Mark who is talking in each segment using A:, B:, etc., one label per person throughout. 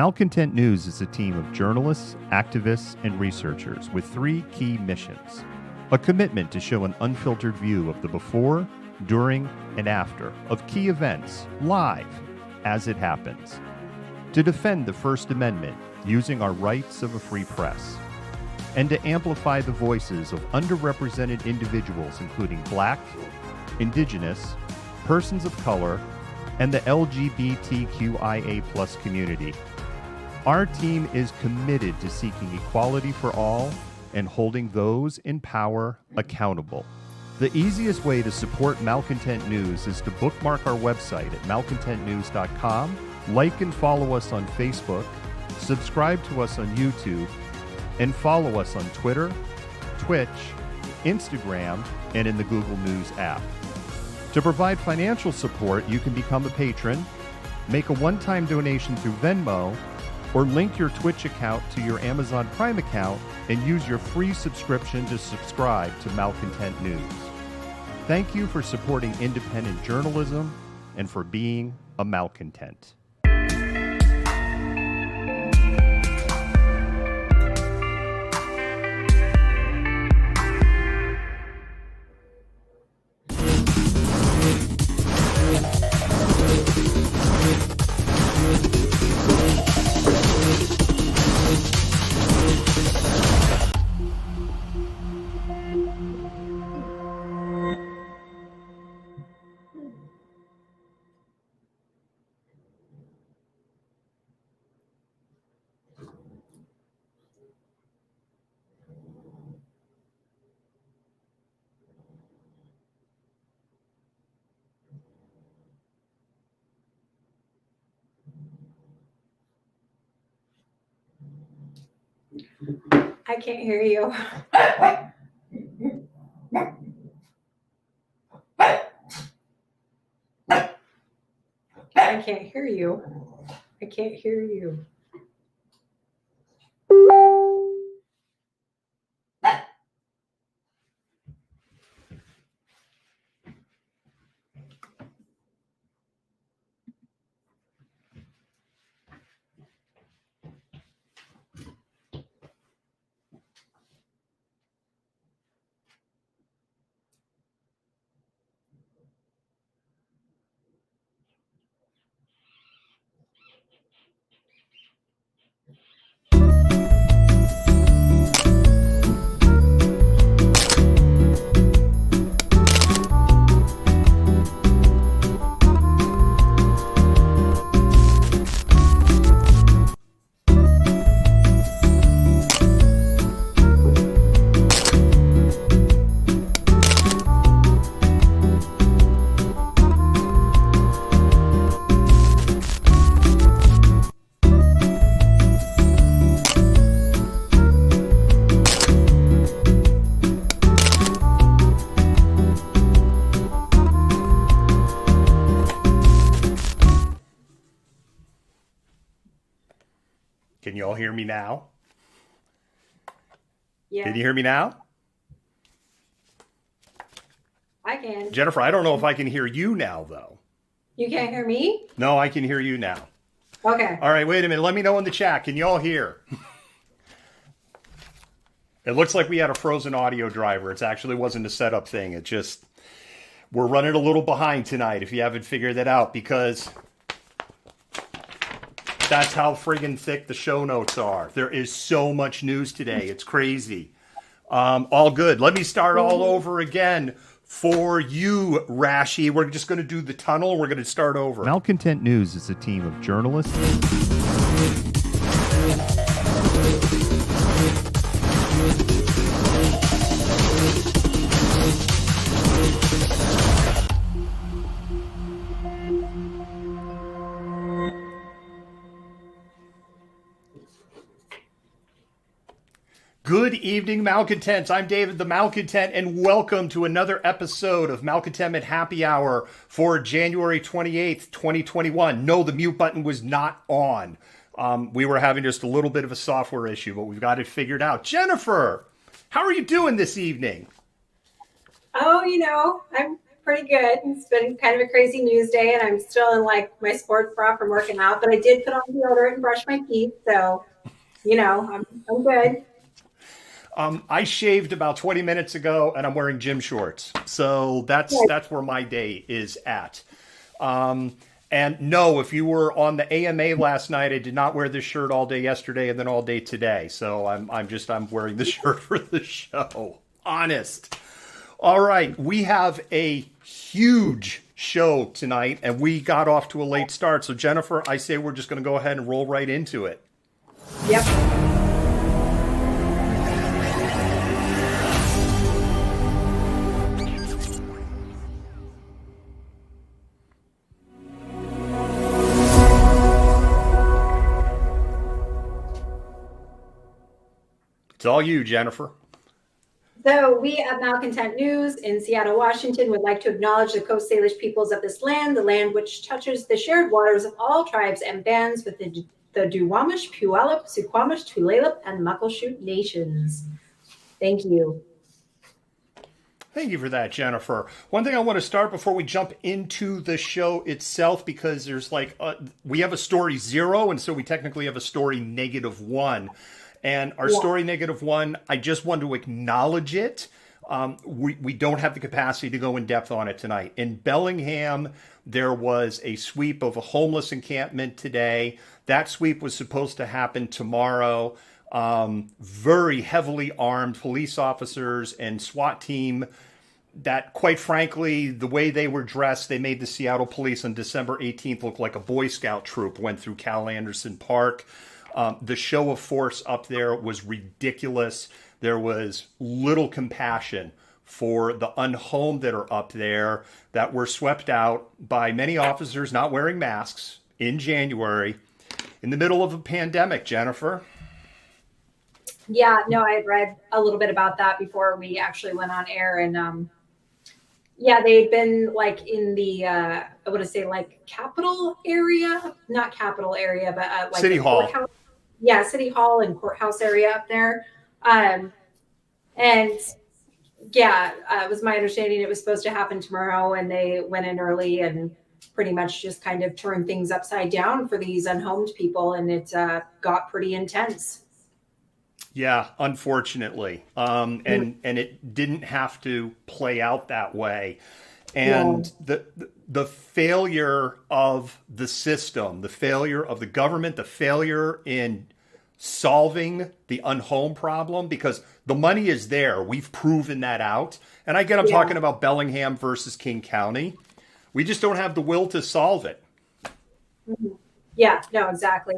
A: Malcontent News is a team of journalists, activists, and researchers with three key missions. A commitment to show an unfiltered view of the before, during, and after of key events, live, as it happens. To defend the First Amendment using our rights of a free press. And to amplify the voices of underrepresented individuals including Black, Indigenous, persons of color, and the LGBTQIA+ community. Our team is committed to seeking equality for all and holding those in power accountable. The easiest way to support Malcontent News is to bookmark our website at malcontentnews.com, like and follow us on Facebook, subscribe to us on YouTube, and follow us on Twitter, Twitch, Instagram, and in the Google News app. To provide financial support, you can become a patron, make a one-time donation through Venmo, or link your Twitch account to your Amazon Prime account and use your free subscription to subscribe to Malcontent News. Thank you for supporting independent journalism and for being a malcontent.
B: I can't hear you. I can't hear you. I can't hear you.
A: Can you all hear me now?
B: Yeah.
A: Can you hear me now?
B: I can.
A: Jennifer, I don't know if I can hear you now, though.
B: You can't hear me?
A: No, I can hear you now.
B: Okay.
A: All right, wait a minute. Let me know in the chat. Can you all hear? It looks like we had a frozen audio driver. It actually wasn't a setup thing. It just, we're running a little behind tonight if you haven't figured that out, because that's how friggin' thick the show notes are. There is so much news today. It's crazy. All good. Let me start all over again for you, Rashi. We're just going to do the tunnel. We're going to start over. Malcontent News is a team of journalists. Good evening, Malcontents. I'm David the Malcontent, and welcome to another episode of Malcontentment Happy Hour for January 28th, 2021. No, the mute button was not on. We were having just a little bit of a software issue, but we've got it figured out. Jennifer, how are you doing this evening?
B: Oh, I'm pretty good. It's been kind of a crazy news day, and I'm still in like my sports bra from working out. But I did put on deodorant and brush my teeth, so I'm good.
A: I shaved about 20 minutes ago, and I'm wearing gym shorts. So that's where my day is at. And no, if you were on the AMA last night, I did not wear this shirt all day yesterday and then all day today. So I'm wearing the shirt for the show. Honest. All right, we have a huge show tonight, and we got off to a late start. So Jennifer, I say we're just going to go ahead and roll right into it.
B: Yep.
A: It's all you, Jennifer.
B: So we at Malcontent News in Seattle, Washington would like to acknowledge the Coast Salish peoples of this land, the land which touches the shared waters of all tribes and bands with the Duwamish, Puyallup, Suquamish, Tulalip, and Muckleshoot nations. Thank you.
A: Thank you for that, Jennifer. One thing I want to start before we jump into the show itself, because there's we have a story 0, and so we technically have a story -1. And our story -1, I just want to acknowledge it. We don't have the capacity to go in depth on it tonight. In Bellingham, there was a sweep of a homeless encampment today. That sweep was supposed to happen tomorrow. Very heavily armed police officers and SWAT team that, quite frankly, the way they were dressed, they made the Seattle police on December 18th look like a Boy Scout troop went through Cal Anderson Park. The show of force up there was ridiculous. There was little compassion for the unhomed that are up there that were swept out by many officers not wearing masks in January in the middle of a pandemic, Jennifer.
B: Yeah, no, I had read a little bit about that before we actually went on air. And they'd been like in the, I want to say like capital area, not capital area, but like
A: City Hall.
B: Yeah, City Hall and courthouse area up there. It was my understanding it was supposed to happen tomorrow, and they went in early and pretty much just kind of turned things upside down for these unhomed people, and it got pretty intense.
A: Yeah, unfortunately. And it didn't have to play out that way. And the failure of the system, the failure of the government, the failure in solving the unhomed problem, because the money is there. We've proven that out. And I'm talking about Bellingham versus King County. We just don't have the will to solve it.
B: Yeah, no, exactly.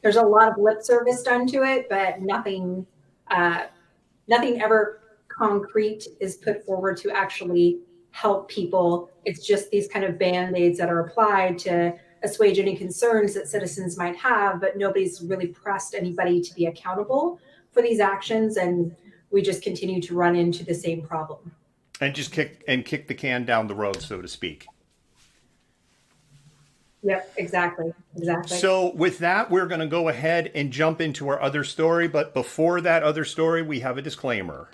B: There's a lot of lip service done to it, but nothing ever concrete is put forward to actually help people. It's just these kind of band-aids that are applied to assuage any concerns that citizens might have, but nobody's really pressed anybody to be accountable for these actions, and we just continue to run into the same problem.
A: And just kick the can down the road, so to speak.
B: Yep, exactly.
A: So with that, we're going to go ahead and jump into our other story. But before that other story, we have a disclaimer.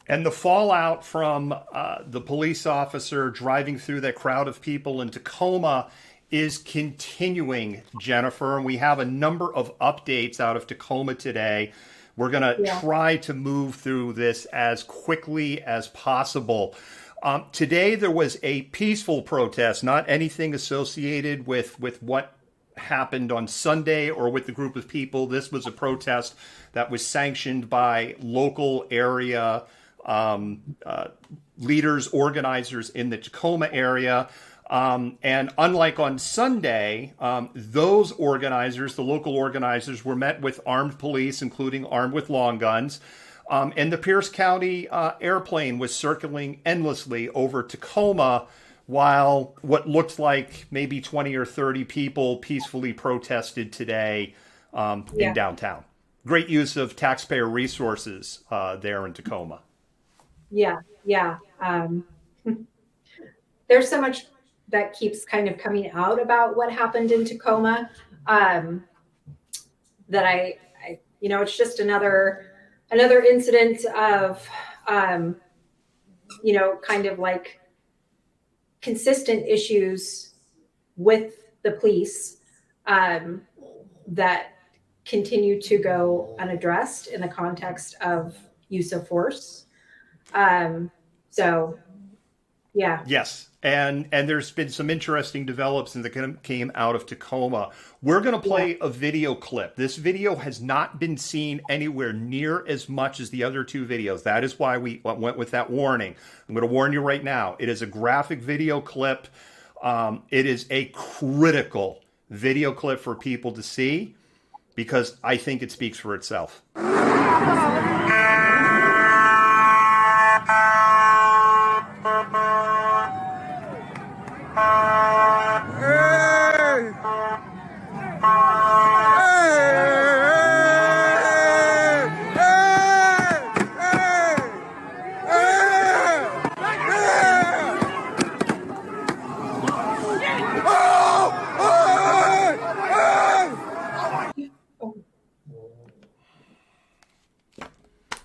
A: And the fallout from the police officer driving through that crowd of people in Tacoma is continuing, Jennifer. And we have a number of updates out of Tacoma today. We're going to try to move through this as quickly as possible. Today, there was a peaceful protest, not anything associated with what happened on Sunday or with the group of people. This was a protest that was sanctioned by local area leaders, organizers in the Tacoma area. And unlike on Sunday, those organizers, the local organizers, were met with armed police, including armed with long guns. And the Pierce County airplane was circling endlessly over Tacoma while what looked like maybe 20 or 30 people peacefully protested today in downtown. Great use of taxpayer resources there in Tacoma.
B: Yeah. There's so much that keeps kind of coming out about what happened in Tacoma that I it's just another incident of kind of like consistent issues with the police that continue to go unaddressed in the context of use of force.
A: Yes. And there's been some interesting develops that came out of Tacoma. We're going to play a video clip. This video has not been seen anywhere near as much as the other two videos. That is why we went with that warning. I'm going to warn you right now. It is a graphic video clip. It is a critical video clip for people to see because I think it speaks for itself.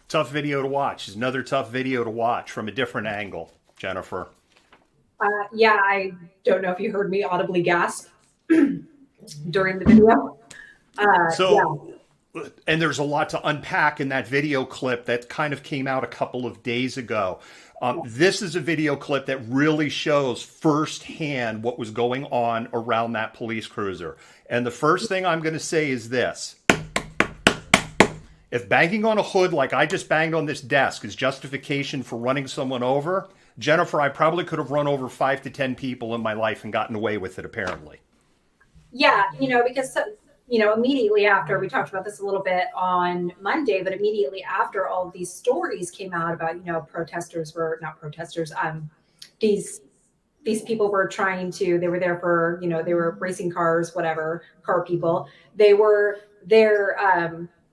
A: Tough video to watch. It's another tough video to watch from a different angle, Jennifer.
B: I don't know if you heard me audibly gasp during the video.
A: And there's a lot to unpack in that video clip that kind of came out a couple of days ago. This is a video clip that really shows firsthand what was going on around that police cruiser. And the first thing I'm going to say is this. If banging on a hood like I just banged on this desk is justification for running someone over, Jennifer, I probably could have run over 5 to 10 people in my life and gotten away with it, apparently.
B: Yeah, because, immediately after, we talked about this a little bit on Monday, but immediately after all of these stories came out about, these people were they were there for, they were racing cars, whatever, car people. They were there,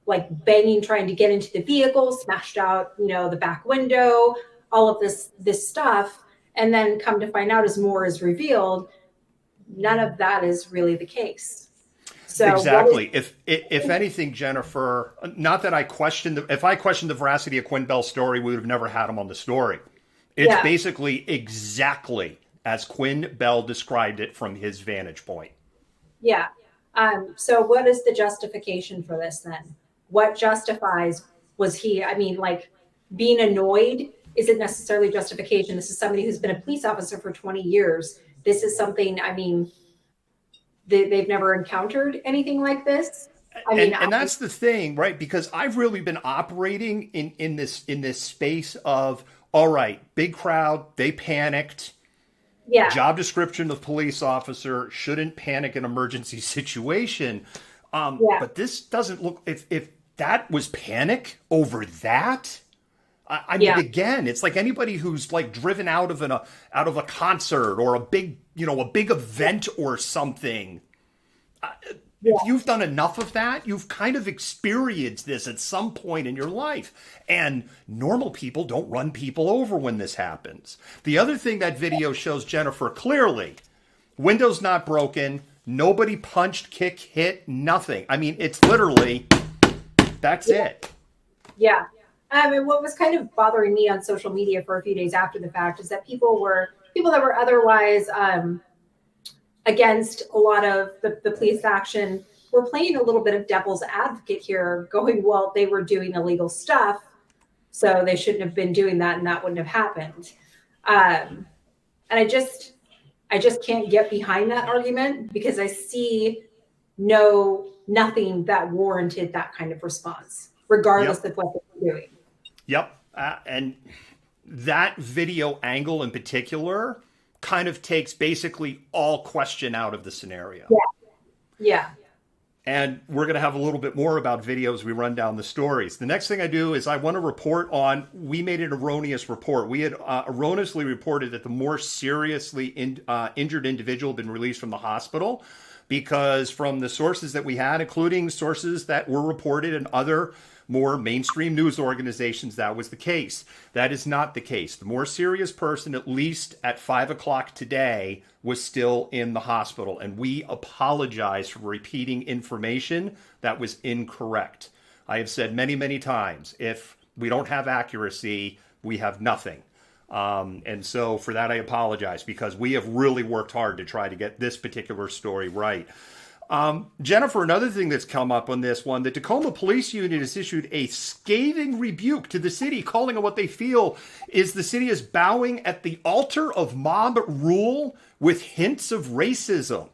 B: like banging, trying to get into the vehicle, smashed out, the back window, all of this stuff. And then come to find out as more is revealed, none of that is really the case. So
A: exactly. If anything, Jennifer, not that I questioned if I questioned the veracity of Quinn Bell's story, we would have never had him on the story. It's basically exactly as Quinn Bell described it from his vantage point.
B: Yeah. So what is the justification for this then? What justifies, being annoyed isn't necessarily justification. This is somebody who's been a police officer for 20 years. This is something, they've never encountered anything like this.
A: And that's the thing, right? Because I've really been operating in this space of, all right, big crowd, they panicked.
B: Yeah.
A: Job description of police officer, shouldn't panic in emergency situation. But this doesn't look, if that was panic over that, I mean, again, it's like anybody who's like driven out of a concert or a big event or something. If you've done enough of that, you've kind of experienced this at some point in your life. And normal people don't run people over when this happens. The other thing that video shows, Jennifer, clearly, window's not broken. Nobody punched, kicked, hit, nothing. I mean, it's literally, that's it.
B: Yeah. And what was kind of bothering me on social media for a few days after the fact is that people that were otherwise against a lot of the police action were playing a little bit of devil's advocate here, going, well, they were doing illegal stuff, so they shouldn't have been doing that and that wouldn't have happened. And I just can't get behind that argument because I see nothing that warranted that kind of response, regardless of what they're doing.
A: Yep. And that video angle in particular kind of takes basically all question out of the scenario.
B: Yeah.
A: And we're going to have a little bit more about video as we run down the stories. The next thing I do is I want to report on, we made an erroneous report. We had erroneously reported that the more seriously injured individual had been released from the hospital, because from the sources that we had, including sources that were reported in other more mainstream news organizations, that was the case. That is not the case. The more serious person, at least at 5 o'clock today, was still in the hospital. And we apologize for repeating information that was incorrect. I have said many, many times, if we don't have accuracy, we have nothing. And so for that, I apologize, because we have really worked hard to try to get this particular story right. Jennifer, another thing that's come up on this one, the Tacoma Police Union has issued a scathing rebuke to the city, calling it what they feel is the city is bowing at the altar of mob rule with hints of racism.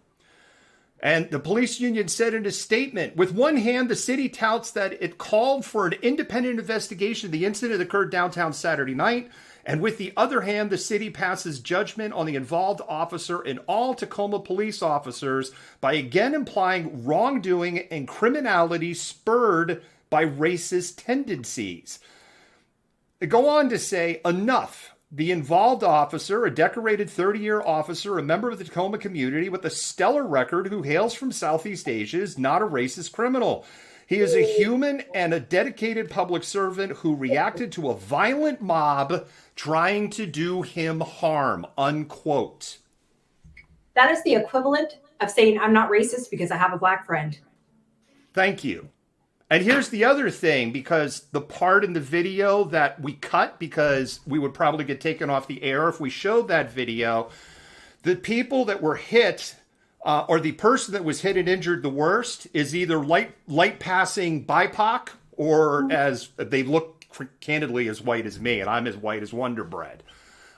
A: And the police union said in a statement, with one hand, the city touts that it called for an independent investigation of the incident that occurred downtown Saturday night. And with the other hand, the city passes judgment on the involved officer and all Tacoma police officers by again implying wrongdoing and criminality spurred by racist tendencies. They go on to say, enough. The involved officer, a decorated 30-year officer, a member of the Tacoma community with a stellar record who hails from Southeast Asia, is not a racist criminal. He is a human and a dedicated public servant who reacted to a violent mob trying to do him harm, unquote.
B: That is the equivalent of saying I'm not racist because I have a black friend.
A: Thank you. And here's the other thing, because the part in the video that we cut, because we would probably get taken off the air if we showed that video, the people that were hit, or the person that was hit and injured the worst, is either light passing BIPOC, or as they look candidly as white as me, and I'm as white as Wonder Bread.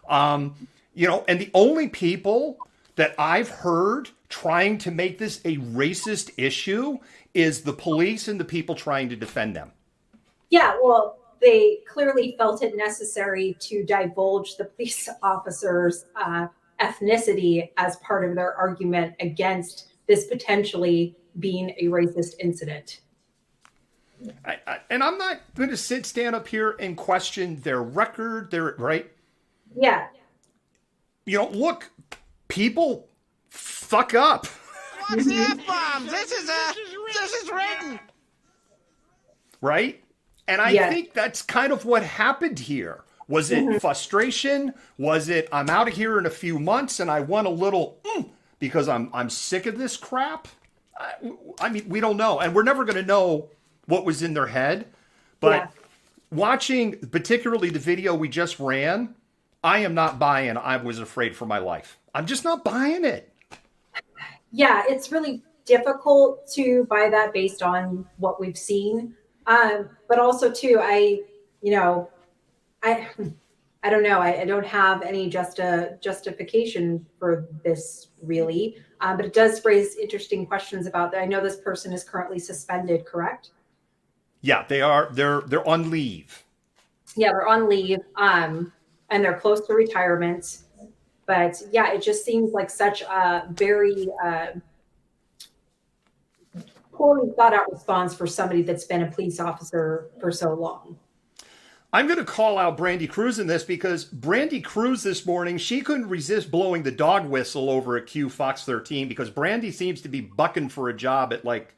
A: And the only people that I've heard trying to make this a racist issue is the police and the people trying to defend them.
B: Yeah, well, they clearly felt it necessary to divulge the police officers' ethnicity as part of their argument against this potentially being a racist incident.
A: And I'm not going to stand up here and question their record, right?
B: Yeah.
A: Look, people fuck up.
C: What's the F-bombs? This is written.
A: Right? And I think that's kind of what happened here. Was it frustration? Was it, I'm out of here in a few months and I want a little, because I'm sick of this crap? I mean, we don't know. And we're never going to know what was in their head. But watching particularly the video we just ran, I am not buying I was afraid for my life. I'm just not buying it.
B: Yeah, it's really difficult to buy that based on what we've seen. But also, too, I don't know. I don't have any justification for this, really. But it does raise interesting questions about that. I know this person is currently suspended, correct?
A: Yeah, they are. They're on leave.
B: Yeah, they're on leave, and they're close to retirement. But yeah, it just seems like such a very poorly thought out response for somebody that's been a police officer for so long.
A: I'm going to call out Brandy Cruz in this, because Brandy Cruz this morning, she couldn't resist blowing the dog whistle over at Q Fox 13, because Brandy seems to be bucking for a job at like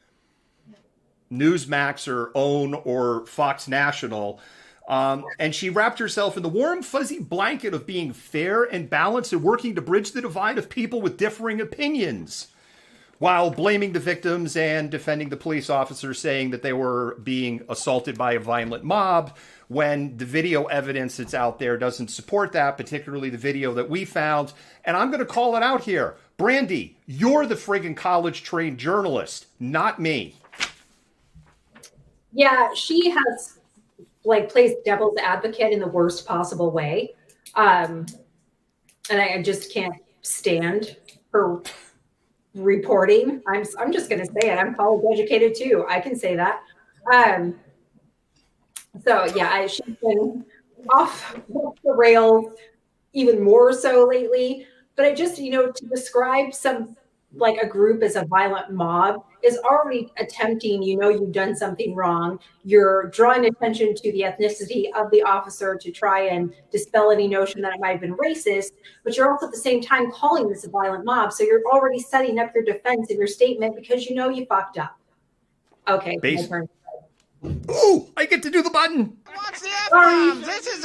A: Newsmax or OWN or Fox National. And she wrapped herself in the warm, fuzzy blanket of being fair and balanced and working to bridge the divide of people with differing opinions, while blaming the victims and defending the police officers, saying that they were being assaulted by a violent mob, when the video evidence that's out there doesn't support that, particularly the video that we found. And I'm going to call it out here. Brandy, you're the friggin' college-trained journalist, not me.
B: Yeah, she has plays devil's advocate in the worst possible way. And I just can't stand her reporting. I'm just going to say it. I'm college educated too. I can say that. So yeah, she's been off the rails even more so lately. But I just, to describe like a group as a violent mob is already attempting, you've done something wrong. You're drawing attention to the ethnicity of the officer to try and dispel any notion that it might have been racist, but you're also at the same time calling this a violent mob. So you're already setting up your defense in your statement because you fucked up. Okay. My turn.
A: Ooh, I get to do the button.
C: What's the F-bomb? This is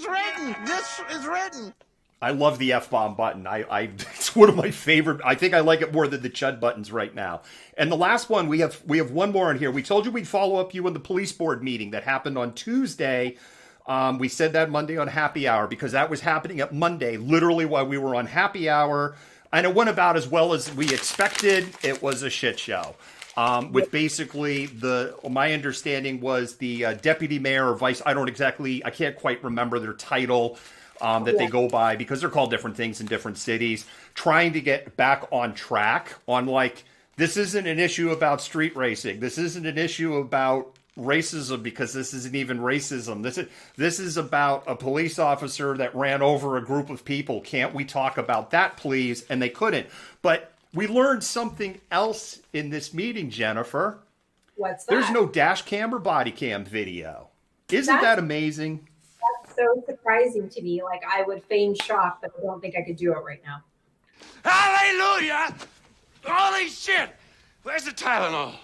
C: written. This is written.
A: I love the F-bomb button. It's one of my favorite. I think I like it more than the Chud buttons right now. And the last one, we have one more in here. We told you we'd follow up you on the police board meeting that happened on Tuesday. We said that Monday on happy hour because that was happening at Monday, literally while we were on happy hour. And it went about as well as we expected. It was a shit show. With basically my understanding was the deputy mayor or vice, I can't quite remember their title that they go by because they're called different things in different cities, trying to get back on track on this isn't an issue about street racing. This isn't an issue about racism because this isn't even racism. This is about a police officer that ran over a group of people. Can't we talk about that, please? And they couldn't. But we learned something else in this meeting, Jennifer.
B: What's that?
A: There's no dash cam or body cam video. Isn't that amazing?
B: That's so surprising to me. Like, I would feign shock, but I don't think I could do it right now.
C: Hallelujah! Holy shit! Where's the Tylenol?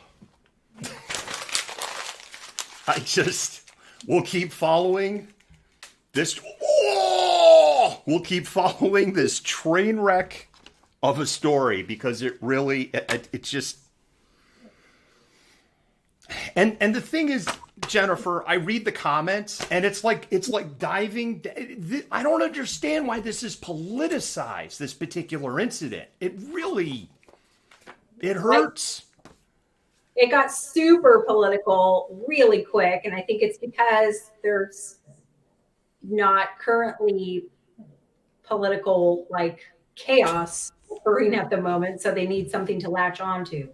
A: We'll keep following this. We'll keep following this train wreck of a story because it really, it just. And the thing is, Jennifer, I read the comments and it's like diving. I don't understand why this is politicized, this particular incident. It hurts.
B: It got super political really quick. And I think it's because there's not currently political chaos occurring at the moment. So they need something to latch onto.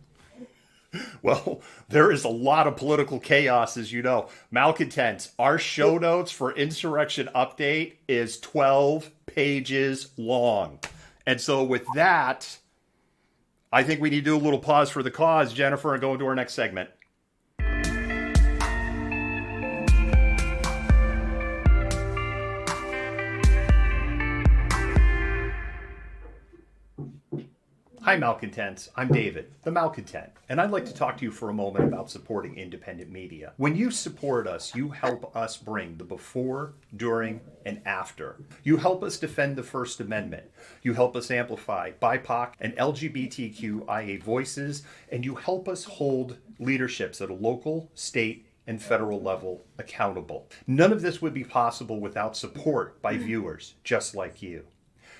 A: Well, there is a lot of political chaos, as you know. Malcontents, our show notes for Insurrection Update is 12 pages long. And so with that, I think we need to do a little pause for the cause, Jennifer, and go into our next segment. Hi, Malcontents. I'm David, the Malcontent, and I'd like to talk to you for a moment about supporting independent media. When you support us, you help us bring the before, during, and after. You help us defend the First Amendment. You help us amplify BIPOC and LGBTQIA voices, and you help us hold leaderships at a local, state, and federal level accountable. None of this would be possible without support by viewers just like you.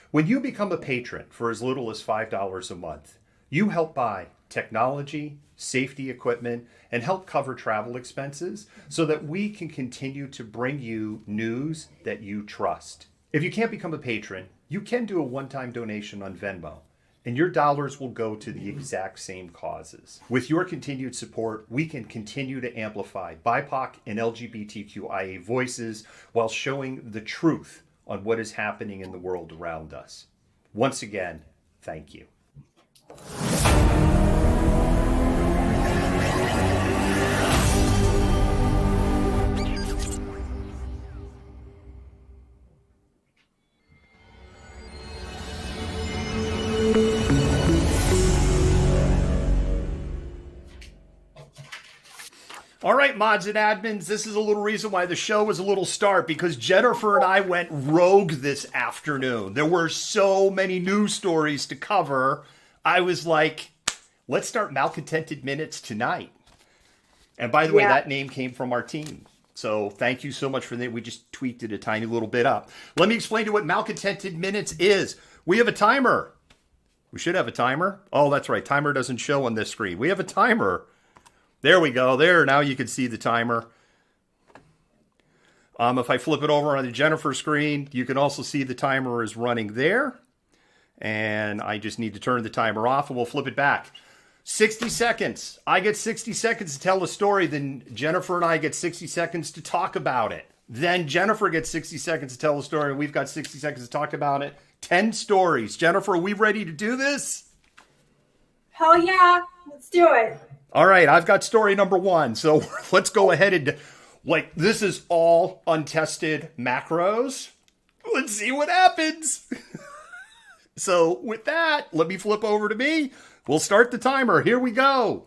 A: When you become a patron for as little as $5 a month, you help buy technology, safety equipment, and help cover travel expenses so that we can continue to bring you news that you trust. If you can't become a patron, you can do a one-time donation on Venmo, and your dollars will go to the exact same causes. With your continued support, we can continue to amplify BIPOC and LGBTQIA voices while showing the truth on what is happening in the world around us. Once again, thank you. All right, mods and admins, this is a little reason why the show was a little stark, because Jennifer and I went rogue this afternoon. There were so many news stories to cover. I was like, let's start Malcontented Minutes tonight. And by the way, that name came from our team. So thank you so much for that. We just tweaked it a tiny little bit up. Let me explain to you what Malcontented Minutes is. We have a timer. We should have a timer. Oh, that's right. Timer doesn't show on this screen. We have a timer. There we go. There, now you can see the timer. If I flip it over on the Jennifer screen, you can also see the timer is running there. And I just need to turn the timer off and we'll flip it back. 60 seconds. I get 60 seconds to tell a story. Then Jennifer and I get 60 seconds to talk about it. Then Jennifer gets 60 seconds to tell a story and we've got 60 seconds to talk about it. 10 stories. Jennifer, are we ready to do this?
B: Hell yeah, let's do it.
A: All right, I've got story number 1. So let's go ahead and, this is all untested macros. Let's see what happens. So with that, let me flip over to me. We'll start the timer. Here we go.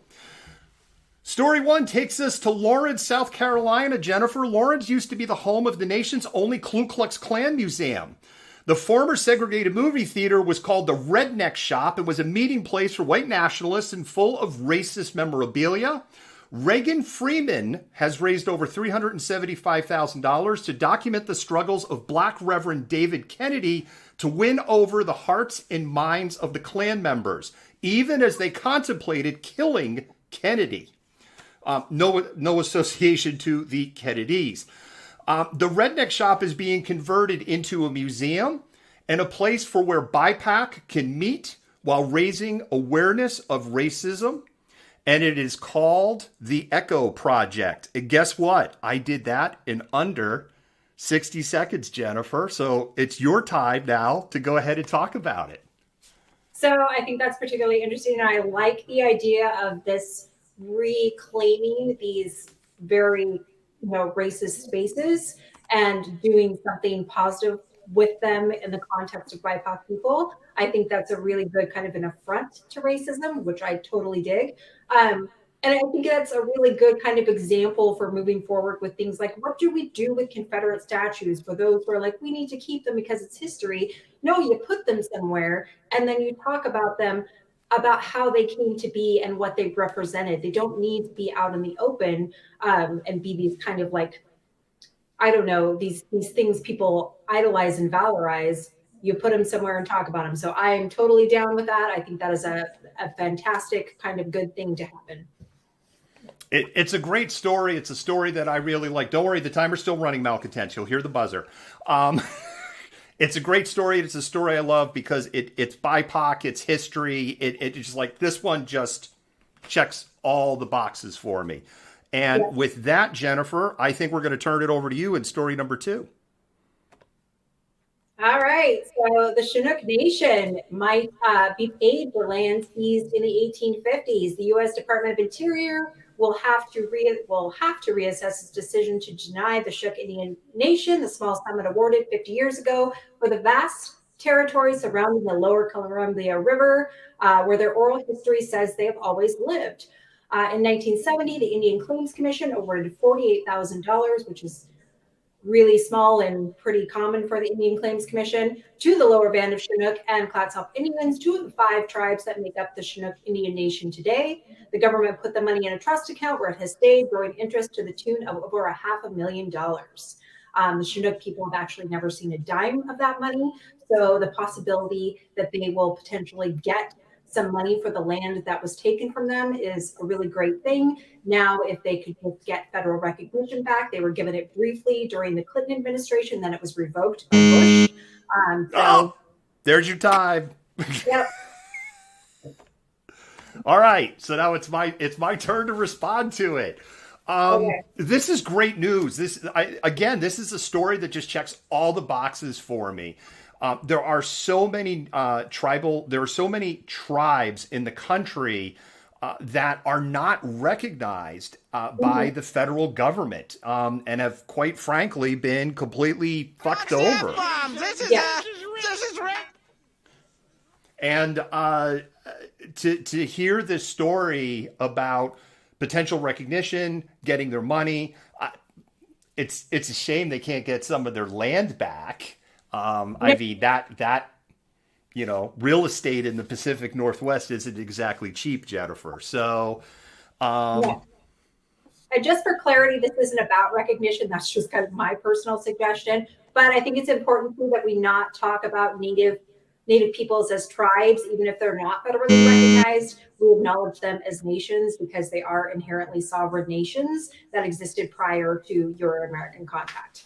A: Story 1 takes us to Lawrence, South Carolina. Jennifer, Lawrence used to be the home of the nation's only Ku Klux Klan museum. The former segregated movie theater was called the Redneck Shop and was a meeting place for white nationalists and full of racist memorabilia. Reagan Freeman has raised over $375,000 to document the struggles of Black Reverend David Kennedy to win over the hearts and minds of the Klan members, even as they contemplated killing Kennedy. No association to the Kennedys. The Redneck Shop is being converted into a museum and a place for where BIPOC can meet while raising awareness of racism. And it is called the Echo Project. And guess what? I did that in under 60 seconds, Jennifer. So it's your time now to go ahead and talk about it.
B: So I think that's particularly interesting. And I like the idea of this reclaiming these very racist spaces and doing something positive with them in the context of BIPOC people. I think that's a really good kind of an affront to racism, which I totally dig. And I think that's a really good kind of example for moving forward with things like, what do we do with Confederate statues for those who are like, we need to keep them because it's history? No, you put them somewhere and then you talk about them, about how they came to be and what they represented. They don't need to be out in the open and be these kind of these things people idolize and valorize. You put them somewhere and talk about them. So I'm totally down with that. I think that is a fantastic kind of good thing to happen.
A: It's a great story. It's a story that I really like. Don't worry, the timer's still running, Malcontent. You'll hear the buzzer. It's a great story. It's a story I love because it's BIPOC, it's history. It's just like this one just checks all the boxes for me. And with that, Jennifer, I think we're going to turn it over to you in story number 2.
B: All right. So the Chinook Nation might be paid for land seized in the 1850s. The U.S. Department of Interior will have to reassess its decision to deny the Chinook Indian Nation the small sum it awarded 50 years ago for the vast territory surrounding the lower Columbia River, where their oral history says they have always lived. In 1970, the Indian Claims Commission awarded $48,000, which is really small and pretty common for the Indian Claims Commission, to the lower band of Chinook and Clatsop Indians, 2 of the 5 tribes that make up the Chinook Indian Nation today. The government put the money in a trust account where it has stayed, growing interest to the tune of over $500,000. The Chinook people have actually never seen a dime of that money. So the possibility that they will potentially get some money for the land that was taken from them is a really great thing. Now, if they could just get federal recognition back, they were given it briefly during the Clinton administration, then it was revoked by Bush.
A: There's your time.
B: Yep.
A: All right, so now it's my turn to respond to it. Okay. This is great news. This is a story that just checks all the boxes for me. There are so many tribes in the country that are not recognized by the federal government and have, quite frankly, been completely fucked over.
C: This is right.
A: And to hear this story about potential recognition, getting their money, it's a shame they can't get some of their land back. I mean, that real estate in the Pacific Northwest isn't exactly cheap, Jennifer. So,
B: And just for clarity, this isn't about recognition. That's just kind of my personal suggestion. But I think it's important too that we not talk about Native peoples as tribes, even if they're not federally recognized. We acknowledge them as nations because they are inherently sovereign nations that existed prior to Euro-American contact.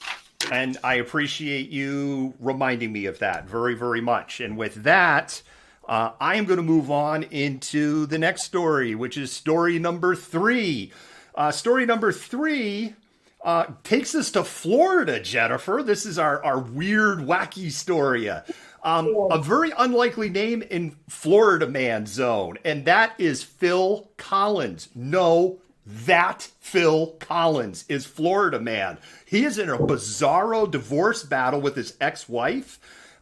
A: And I appreciate you reminding me of that very, very much. And with that, I am going to move on into the next story, which is story number 3. Story number 3 takes us to Florida, Jennifer. This is our weird, wacky story. A very unlikely name in Florida man zone, and that is Phil Collins. No, that Phil Collins is Florida man. He is in a bizarro divorce battle with his ex-wife.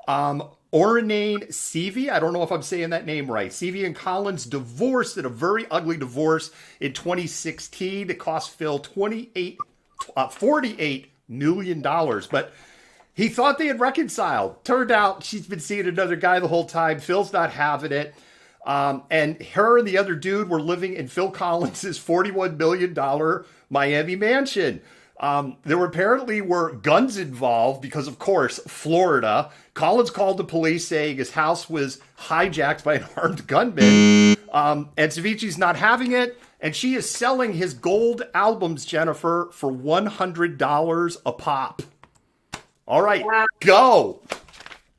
A: Orenane Seavey, I don't know if I'm saying that name right. Seavey and Collins divorced in a very ugly divorce in 2016. It cost Phil $48 million. But he thought they had reconciled. Turned out she's been seeing another guy the whole time. Phil's not having it. And her and the other dude were living in Phil Collins's $41 million Miami mansion. There apparently were guns involved because, of course, Florida. Collins called the police saying his house was hijacked by an armed gunman. And Savici's not having it. And she is selling his gold albums, Jennifer, for $100 a pop. All right,
B: wow.
A: Go.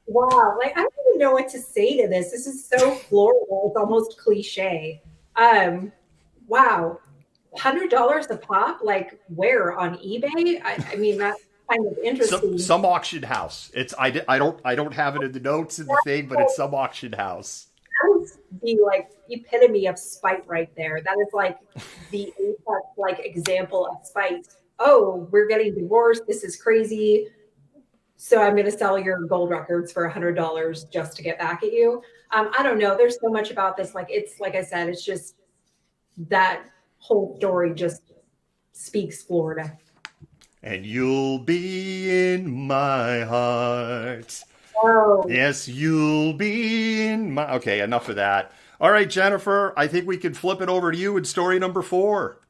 B: Wow. Like, I don't even know what to say to this. This is so Florida. It's almost cliche. Wow. $100 a pop? Like where? On eBay? I mean, that's kind of interesting.
A: Some auction house. I don't have it in the notes in the thing, but it's some auction house.
B: That would be like the epitome of spite right there. That is like the apex, like example of spite. Oh, we're getting divorced. This is crazy. So I'm going to sell your gold records for $100 just to get back at you. I don't know. There's so much about this. Like, it's like I said, it's just that whole story just speaks Florida.
A: And you'll be in my heart.
B: Oh.
A: Yes, you'll be in my... Okay, enough of that. All right, Jennifer, I think we can flip it over to you in story number 4.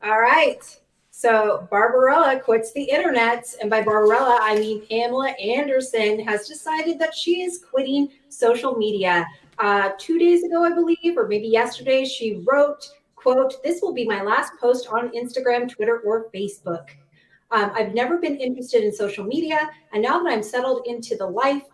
B: All right. So Barbarella quits the internet. And by Barbarella, I mean Pamela Anderson has decided that she is quitting social media. 2 days ago, I believe, or maybe yesterday, she wrote, quote, "This will be my last post on Instagram, Twitter, or Facebook. I've never been interested in social media. And now that I'm settled into the life,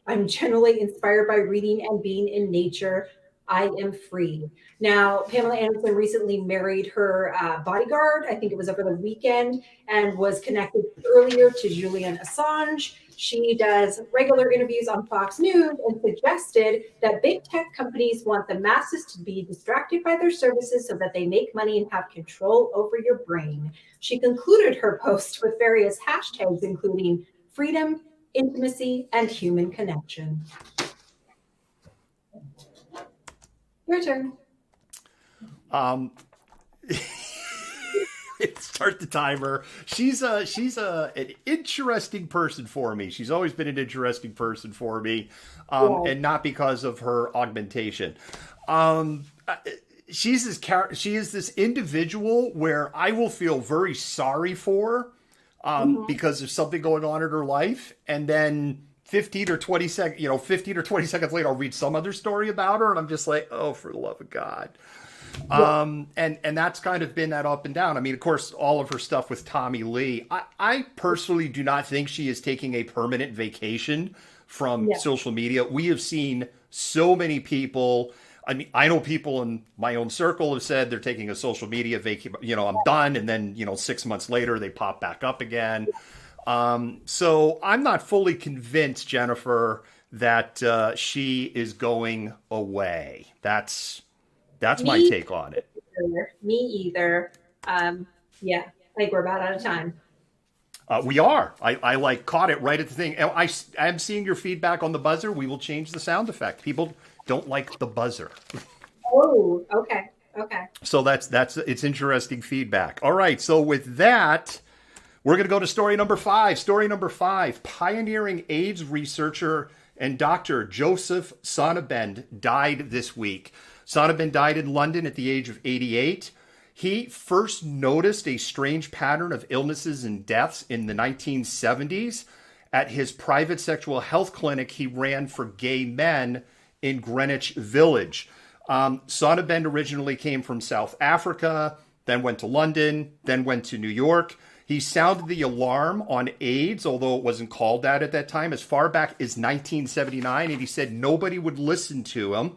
B: I'm generally inspired by reading and being in nature. I am free." Now, Pamela Anderson recently married her bodyguard. I think it was over the weekend, and was connected earlier to Julian Assange. She does regular interviews on Fox News and suggested that big tech companies want the masses to be distracted by their services so that they make money and have control over your brain. She concluded her post with various hashtags, including freedom, intimacy, and human connection. Your turn.
A: Start the timer. She's an interesting person for me. She's always been an interesting person for me, and not because of her augmentation. She is this individual where I will feel very sorry for, because there's something going on in her life, and then 15 or 20 seconds later, I'll read some other story about her, and I'm just like, oh, for the love of God. And that's kind of been that up and down. I mean, of course, all of her stuff with Tommy Lee. I personally do not think she is taking a permanent vacation from social media. We have seen so many people. I mean, I know people in my own circle have said they're taking a social media vacation. I'm done. And then, 6 months later, they pop back up again. So I'm not fully convinced, Jennifer, that she is going away. That's my take on it.
B: Me either. I think we're about out of time.
A: We are. I caught it right at the thing. I'm seeing your feedback on the buzzer. We will change the sound effect. People don't like the buzzer.
B: Oh, okay.
A: So it's interesting feedback. All right. So with that, we're going to go to story number 5. Story number 5, pioneering AIDS researcher and Dr. Joseph Sonnabend died this week. Sonnabend died in London at the age of 88. He first noticed a strange pattern of illnesses and deaths in the 1970s at his private sexual health clinic he ran for gay men in Greenwich Village. Sonnabend originally came from South Africa, then went to London, then went to New York. He sounded the alarm on AIDS, although it wasn't called that at that time, as far back as 1979, and he said nobody would listen to him.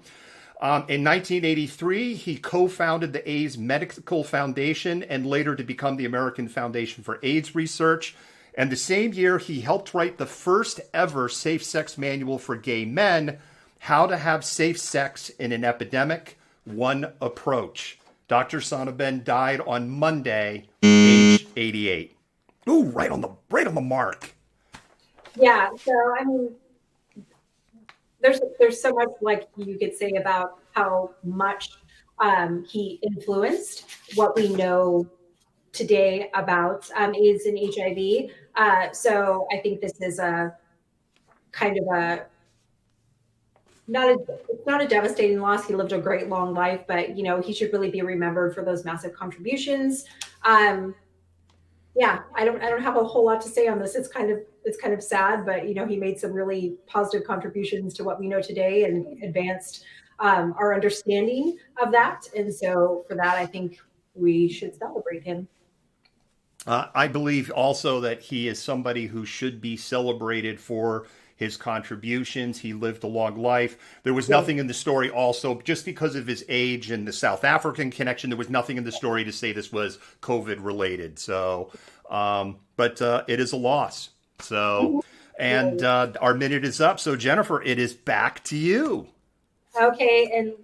A: In 1983, he co-founded the AIDS Medical Foundation and later to become the American Foundation for AIDS Research. And the same year, he helped write the first ever safe sex manual for gay men, How to Have Safe Sex in an Epidemic, One Approach. Dr. Sonnabend died on Monday, age 88. Ooh, right on the mark.
B: Yeah, so I mean, there's so much like you could say about how much he influenced what we know today about AIDS and HIV. So I think this is a kind of a it's not a devastating loss. He lived a great long life, but you know, he should really be remembered for those massive contributions. Yeah, I don't have a whole lot to say on this. It's kind of sad, but you know, he made some really positive contributions to what we know today and advanced our understanding of that. And so for that, I think we should celebrate him.
A: I believe also that he is somebody who should be celebrated for his contributions. He lived a long life. There was nothing in the story also, just because of his age and the South African connection, there was nothing in the story to say this was COVID related. So, but it is a loss. So, and our minute is up. So Jennifer, it is back to you.
B: Okay, and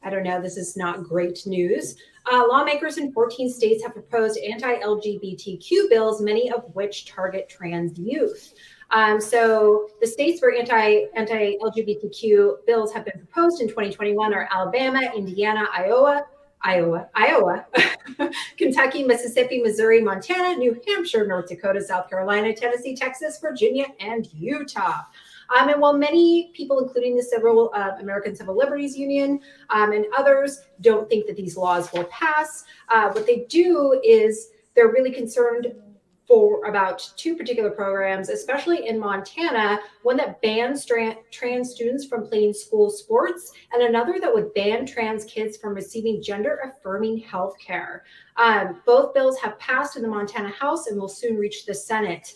B: I don't know, this is not great news. Lawmakers in 14 states have proposed anti-LGBTQ bills, many of which target trans youth. So the states where anti-LGBTQ bills have been proposed in 2021 are Alabama, Indiana, Iowa, Kentucky, Mississippi, Missouri, Montana, New Hampshire, North Dakota, South Carolina, Tennessee, Texas, Virginia, and Utah. And while many people, including the American Civil Liberties Union and others, don't think that these laws will pass, what they do is they're really concerned about two particular programs, especially in Montana, one that bans trans students from playing school sports, and another that would ban trans kids from receiving gender-affirming health care. Both bills have passed in the Montana House and will soon reach the Senate,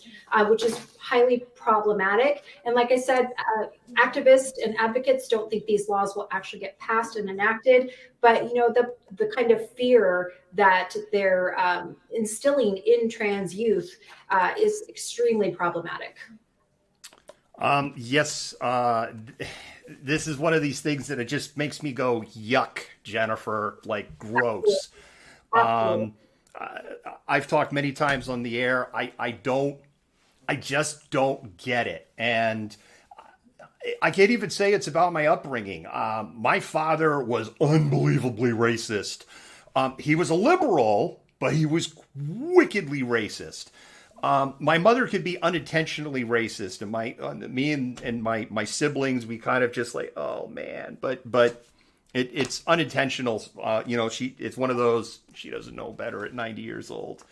B: which is highly problematic. And like I said, activists and advocates don't think these laws will actually get passed and enacted. But, you know, the kind of fear that they're instilling in trans youth is extremely problematic.
A: Yes, this is one of these things that it just makes me go, yuck, Jennifer, like gross. I've talked many times on the air. I just don't get it. And I can't even say it's about my upbringing. My father was unbelievably racist. He was a liberal, but he was wickedly racist. My mother could be unintentionally racist, and me and my siblings, we kind of just like, oh man, but it's unintentional. You know, it's one of those, she doesn't know better at 90 years old.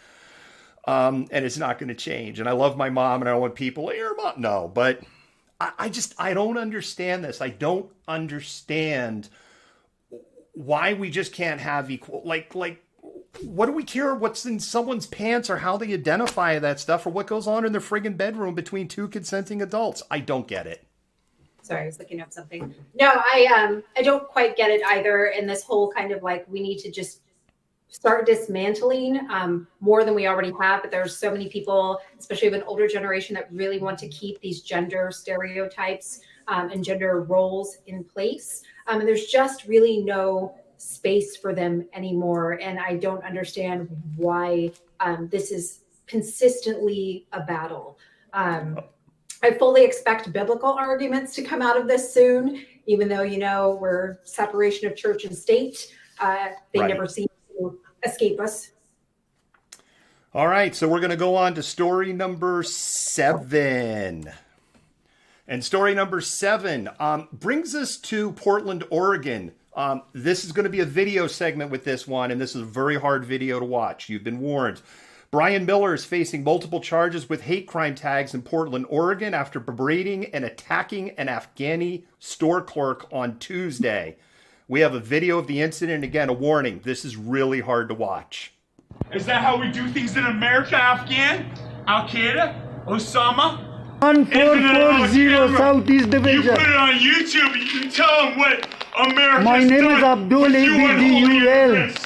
A: And it's not going to change. And I love my mom, and I don't want people, hey, your mom. No, but I don't understand this. I don't understand why we just can't have equal, like, what do we care what's in someone's pants or how they identify that stuff or what goes on in their friggin' bedroom between two consenting adults? I don't get it.
B: Sorry, I was looking up something. No, I don't quite get it either. And this whole kind of like, we need to just start dismantling more than we already have. But there's so many people, especially of an older generation, that really want to keep these gender stereotypes and gender roles in place. And there's just really no space for them anymore. And I don't understand why this is consistently a battle. I fully expect biblical arguments to come out of this soon, even though, you know, we're separation of church and state. They never seem to escape us.
A: All right, so we're going to go on to story number 7. And story number 7 brings us to Portland, Oregon. This is going to be a video segment with this one, and this is a very hard video to watch. You've been warned. Brian Miller is facing multiple charges with hate crime tags in Portland, Oregon after berating and attacking an Afghani store clerk on Tuesday. We have a video of the incident. Again, a warning. This is really hard to watch.
D: Is that how we do things in America, Afghan? Al-Qaeda? Osama?
E: 1440 Southeast Division.
D: You put it on YouTube, you can tell them what America's
E: My name
D: done
E: is Abdul
D: with you and holding your
E: ABDUL.
D: wrists.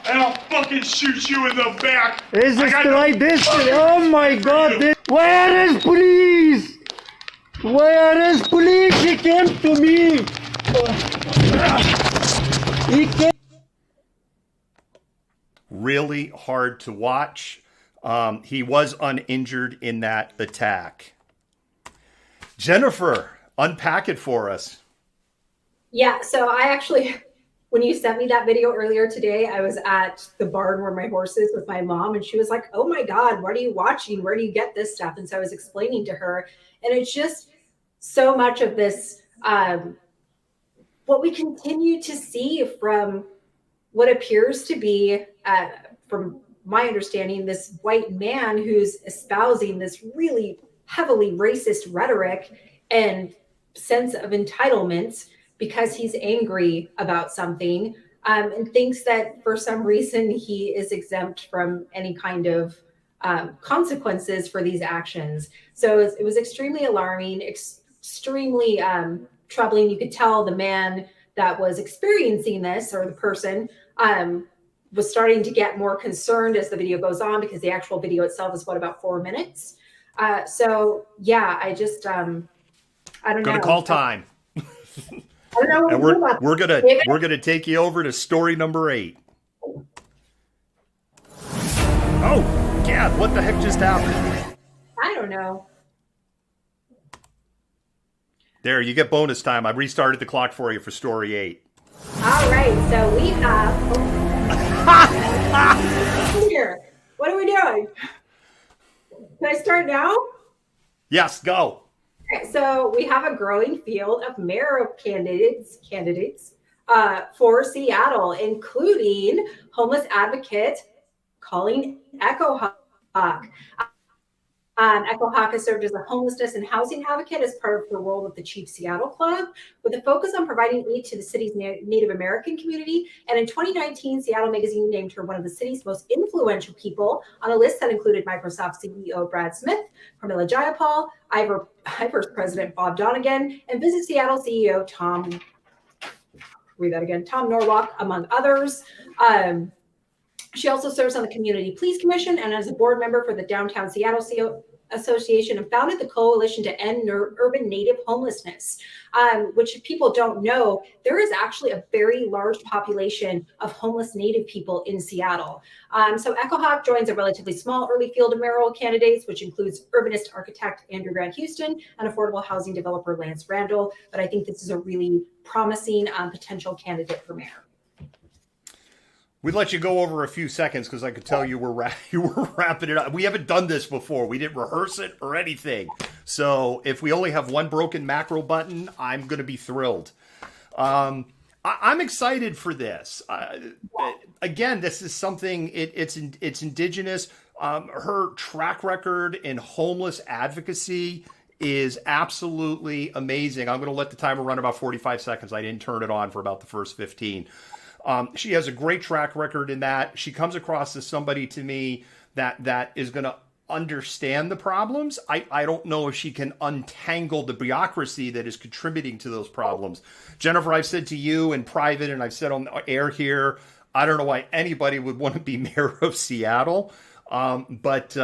D: and I'll fucking shoot you in the back.
E: Is
D: I
E: this
D: got
E: like this? Oh my god, where is police? Where is police? He came to me. He came.
A: Really hard to watch. He was uninjured in that attack. Jennifer, unpack it for us.
B: Yeah, so I actually, when you sent me that video earlier today, I was at the barn where my horse is with my mom, and she was like, oh my God, what are you watching? Where do you get this stuff? And so I was explaining to her, and it's just so much of this, what we continue to see from what appears to be, from my understanding, this white man who's espousing this really heavily racist rhetoric and sense of entitlement because he's angry about something, and thinks that for some reason he is exempt from any kind of consequences for these actions. So it was extremely alarming, extremely troubling. You could tell the man that was experiencing this, or the person, was starting to get more concerned as the video goes on, because the actual video itself is about 4 minutes. So yeah, I just, I don't know.
A: Gonna call time.
B: I don't know.
A: And we're gonna take you over to story number 8. Oh, Gad, what the heck just happened?
B: I don't know.
A: There, you get bonus time. I restarted the clock for you for story 8.
B: All right, so we have. Here, what are we doing? Can I start now?
A: Yes, go.
B: Okay, so we have a growing field of mayor candidates for Seattle, including homeless advocate Colleen Echo Hawk. Echo Hawk has served as a homelessness and housing advocate as part of her role with the Chief Seattle Club, with a focus on providing aid to the city's Native American community. And in 2019, Seattle Magazine named her one of the city's most influential people on a list that included Microsoft CEO Brad Smith, Pramila Jayapal, Iver's president Bob Donegan, and Visit Seattle CEO Tom Norwalk, among others. She also serves on the Community Police Commission and as a board member for the Downtown Seattle Association, and founded the Coalition to End Urban Native Homelessness, which people don't know, there is actually a very large population of homeless Native people in Seattle. So Echo Hawk joins a relatively small early field of mayoral candidates, which includes urbanist architect Andrew Grant Houston and affordable housing developer Lance Randall. But I think this is a really promising potential candidate for mayor.
A: We'd let you go over a few seconds because I could tell you were wrapping it up. We haven't done this before. We didn't rehearse it or anything. So if we only have one broken macro button, I'm going to be thrilled. I'm excited for this. Again, this is something, it's indigenous. Her track record in homeless advocacy is absolutely amazing. I'm going to let the timer run about 45 seconds. I didn't turn it on for about the first 15. She has a great track record in that. She comes across as somebody to me that is going to understand the problems. I don't know if she can untangle the bureaucracy that is contributing to those problems. Jennifer, I've said to you in private, and I've said on air here, I don't know why anybody would want to be mayor of Seattle. But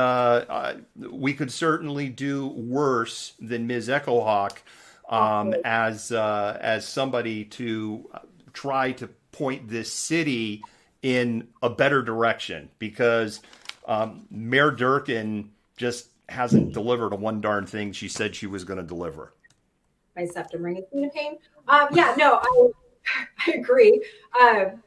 A: we could certainly do worse than Ms. Echo Hawk as somebody to try to point this city in a better direction, because Mayor Durkin just hasn't delivered a one darn thing she said she was going to deliver.
B: My septum ring is being a pain. Yeah, no, I agree. And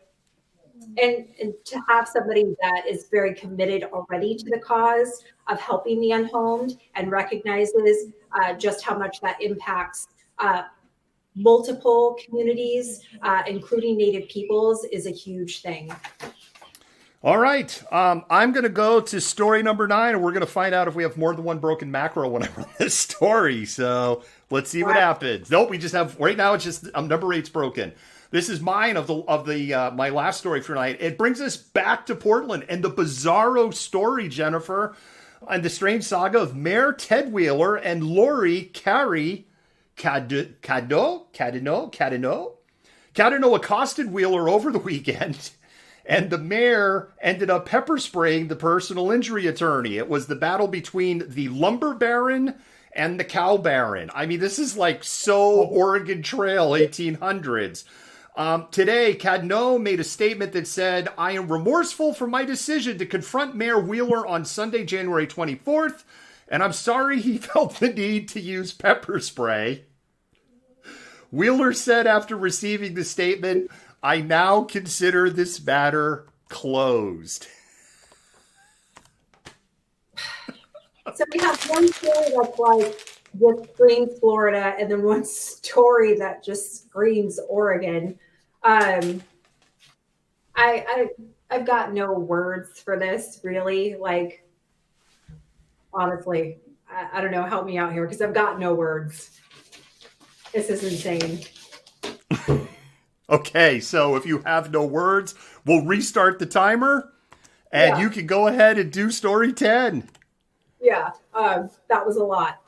B: to have somebody that is very committed already to the cause of helping the unhomed and recognizes just how much that impacts multiple communities, including Native peoples, is a huge thing.
A: All right. I'm going to go to story number 9, and we're going to find out if we have more than one broken macro when I run this story. So let's see what happens. Nope, we just have, right now it's just number 8's broken. This is mine of the my last story for tonight. It brings us back to Portland and the bizarro story, Jennifer, and the strange saga of Mayor Ted Wheeler and Lori Carey Cadino accosted Wheeler over the weekend And the mayor ended up pepper spraying the personal injury attorney. It was the battle between the lumber baron and the cow baron. I mean, this is like so Oregon Trail 1800s. Today, Cadno made a statement that said, "I am remorseful for my decision to confront Mayor Wheeler on Sunday, January 24th, and I'm sorry he felt the need to use pepper spray." Wheeler said after receiving the statement, "I now consider this matter closed."
B: So we have one story that's like just screams Florida, and then one story that just screams Oregon. I've got no words for this, really. Like, honestly, I don't know. Help me out here, because I've got no words. This is insane.
A: Okay, so if you have no words, we'll restart the timer, and you can go ahead and do story 10.
B: Yeah, that was a lot.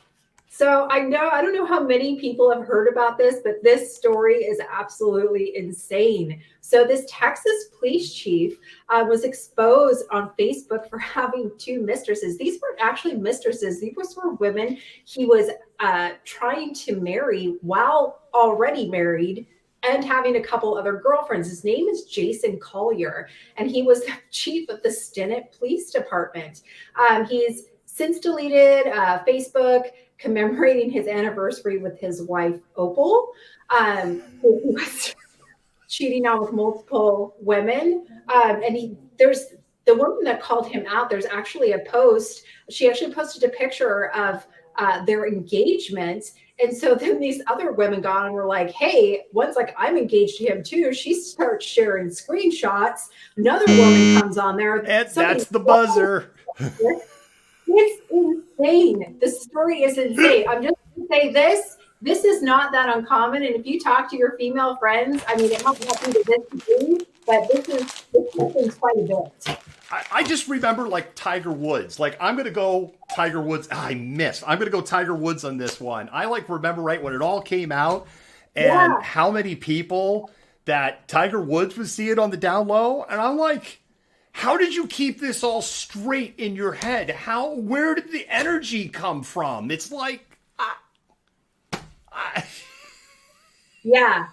B: So I don't know how many people have heard about this, but this story is absolutely insane. So this Texas police chief was exposed on Facebook for having 2 mistresses. These weren't actually mistresses. These were women he was trying to marry while already married and having a couple other girlfriends. His name is Jason Collier, and he was the chief of the Stinnett Police Department. He's since deleted Facebook, commemorating his anniversary with his wife, Opal, who he was cheating on with multiple women. And there's the woman that called him out. There's actually a post. She actually posted a picture of their engagement. And so then these other women got on and were like, hey, one's like, I'm engaged to him too. She starts sharing screenshots. Another woman comes on there.
A: And that's the buzzer.
B: It's insane. The story is insane. I'm just going to say this. This is not that uncommon. And if you talk to your female friends, I mean, it might not be to this degree, but this happens quite a bit.
A: I just remember like Tiger Woods. Like, I'm going to go Tiger Woods. I'm going to go Tiger Woods on this one. I like remember right when it all came out and how many people that Tiger Woods was seeing on the down low. And I'm like, how did you keep this all straight in your head? Where did the energy come from? It's like,
B: Yeah.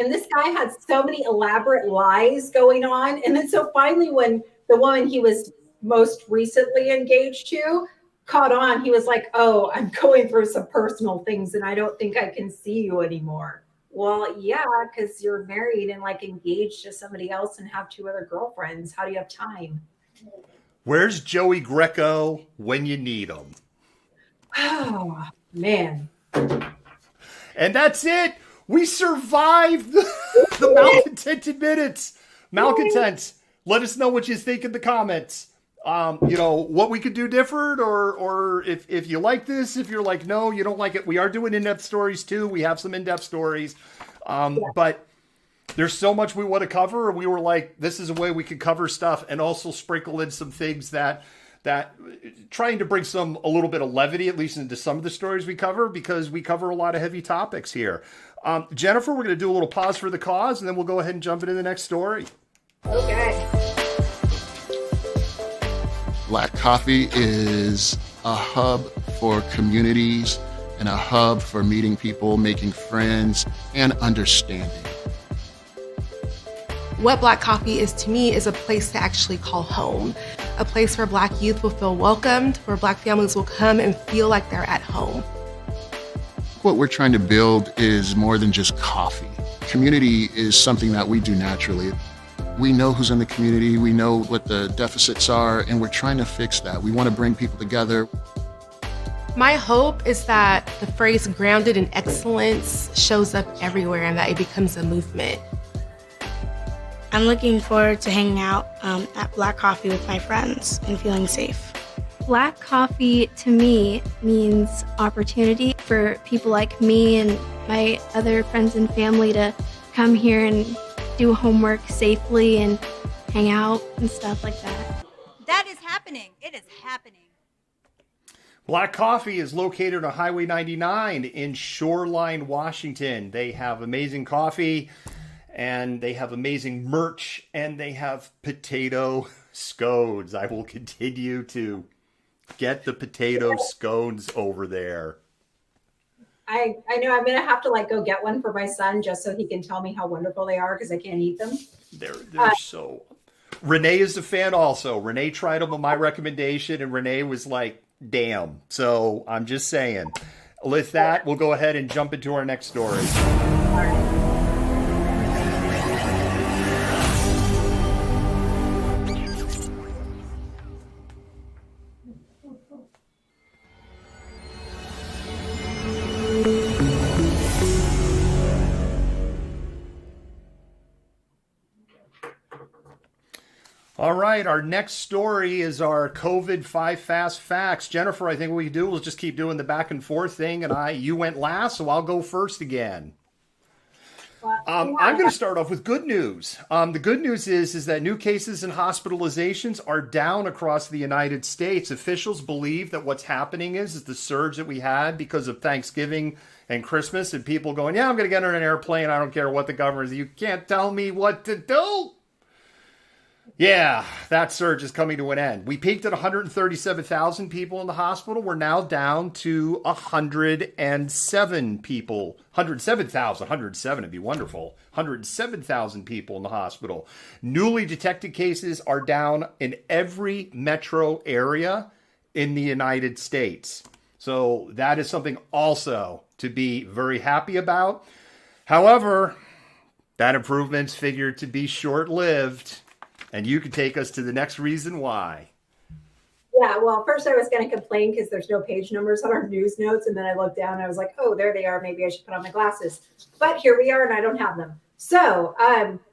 B: And this guy had so many elaborate lies going on. And then so finally, when the woman he was most recently engaged to caught on, he was like, oh, I'm going through some personal things and I don't think I can see you anymore. Well, yeah, because you're married and like engaged to somebody else and have 2 other girlfriends. How do you have time?
A: Where's Joey Greco when you need him?
B: Oh, man.
A: And that's it. We survived the Malcontented minutes. Malcontent, let us know what you think in the comments. What we could do different, or if you like this, if you're like, no, you don't like it. We are doing in-depth stories too. We have some in-depth stories. But there's so much we want to cover. And we were like, this is a way we could cover stuff and also sprinkle in some things that trying to bring a little bit of levity, at least into some of the stories we cover, because we cover a lot of heavy topics here. Jennifer, we're going to do a little pause for the cause, and then we'll go ahead and jump into the next story.
B: Okay.
F: Black Coffee is a hub for communities and a hub for meeting people, making friends, and understanding.
G: What Black Coffee is to me is a place to actually call home, a place where Black youth will feel welcomed, where Black families will come and feel like they're at home.
F: What we're trying to build is more than just coffee. Community is something that we do naturally. We know who's in the community, we know what the deficits are, and we're trying to fix that. We want to bring people together.
G: My hope is that the phrase grounded in excellence shows up everywhere and that it becomes a movement.
H: I'm looking forward to hanging out at Black Coffee with my friends and feeling safe.
I: Black Coffee to me means opportunity for people like me and my other friends and family to come here and do homework safely and hang out and stuff like that.
J: That is happening. It is happening.
A: Black Coffee is located on Highway 99 in Shoreline, Washington. They have amazing coffee. and they have amazing merch, and they have potato scones. I will continue to get the potato scones over there.
B: I know I'm gonna have to like go get one for my son just so he can tell me how wonderful they are because I can't eat them.
A: They're so. Renee is a fan also. Renee tried them on my recommendation, and Renee was like, damn. So I'm just saying. With that, we'll go ahead and jump into our next story. All right, our next story is our COVID 5 fast facts. Jennifer, I think what we do is just keep doing the back and forth thing, and you went last, so I'll go first again. I'm going to start off with good news. The good news is that new cases and hospitalizations are down across the United States. Officials believe that what's happening is the surge that we had because of Thanksgiving and Christmas, and people going, yeah, I'm going to get on an airplane. I don't care what the government is. You can't tell me what to do. Yeah, that surge is coming to an end. We peaked at 137,000 people in the hospital. We're now down to 107 people. 107,000 would be wonderful. 107,000 people in the hospital. Newly detected cases are down in every metro area in the United States. So that is something also to be very happy about. However, that improvement's figured to be short-lived. And you can take us to the next reason why.
B: Yeah, well, first I was going to complain because there's no page numbers on our news notes. And then I looked down and I was like, oh, there they are. Maybe I should put on my glasses. But here we are and I don't have them. So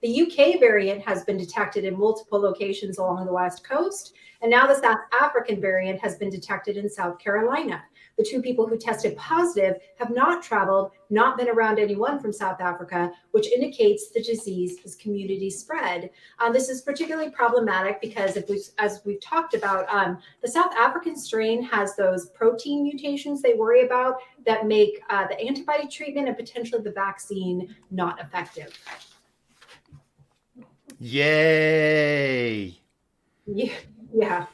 B: the UK variant has been detected in multiple locations along the West Coast. And now the South African variant has been detected in South Carolina. The two people who tested positive have not traveled, not been around anyone from South Africa, which indicates the disease is community spread. This is particularly problematic because as we've talked about, the South African strain has those protein mutations they worry about that make the antibody treatment and potentially the vaccine not effective.
A: Yay!
B: Yeah.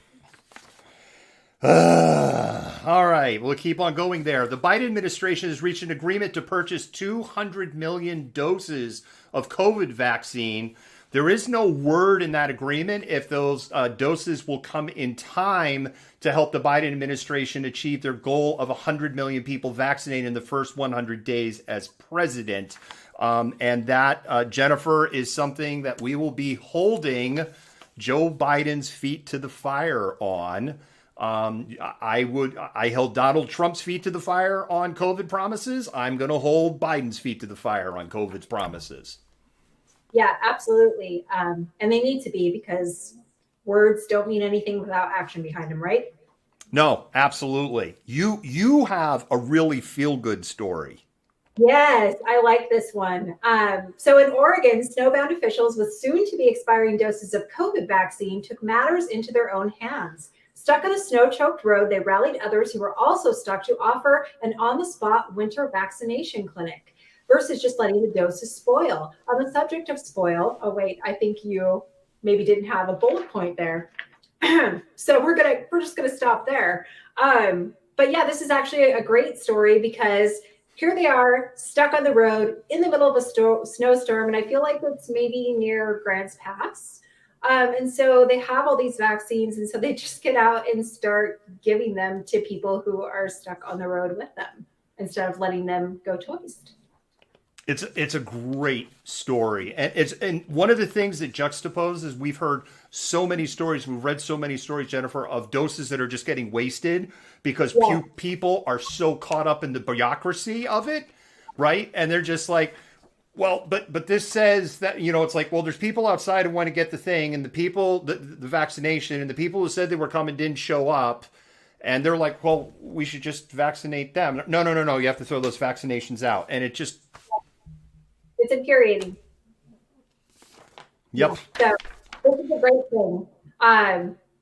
A: All right, we'll keep on going there. The Biden administration has reached an agreement to purchase 200 million doses of COVID vaccine. There is no word in that agreement if those doses will come in time to help the Biden administration achieve their goal of 100 million people vaccinated in the first 100 days as president. And that, Jennifer, is something that we will be holding Joe Biden's feet to the fire on. I held Donald Trump's feet to the fire on COVID promises. I'm going to hold Biden's feet to the fire on COVID's promises.
B: Yeah, absolutely. And they need to be because words don't mean anything without action behind them, right?
A: No, absolutely. You have a really feel-good story.
B: Yes, I like this one. So in Oregon, snowbound officials with soon to be expiring doses of COVID vaccine took matters into their own hands. Stuck on a snow-choked road, they rallied others who were also stuck to offer an on-the-spot winter vaccination clinic versus just letting the doses spoil. On the subject of spoil, oh wait, I think you maybe didn't have a bullet point there. So we're just gonna stop there. But yeah, this is actually a great story because here they are stuck on the road in the middle of a snowstorm, and I feel like it's maybe near Grants Pass. And so they have all these vaccines, and so they just get out and start giving them to people who are stuck on the road with them instead of letting them go to waste.
A: It's a great story, and one of the things that juxtaposes, we've heard so many stories, we've read so many stories, Jennifer, of doses that are just getting wasted because people are so caught up in the bureaucracy of it, right? And they're just like, well, but this says that, it's like, well, there's people outside who want to get the thing, and the people, the vaccination, and the people who said they were coming didn't show up. And they're like, well, we should just vaccinate them. No. You have to throw those vaccinations out. And it just...
B: It's infuriating.
A: Yep.
B: So this is a great thing.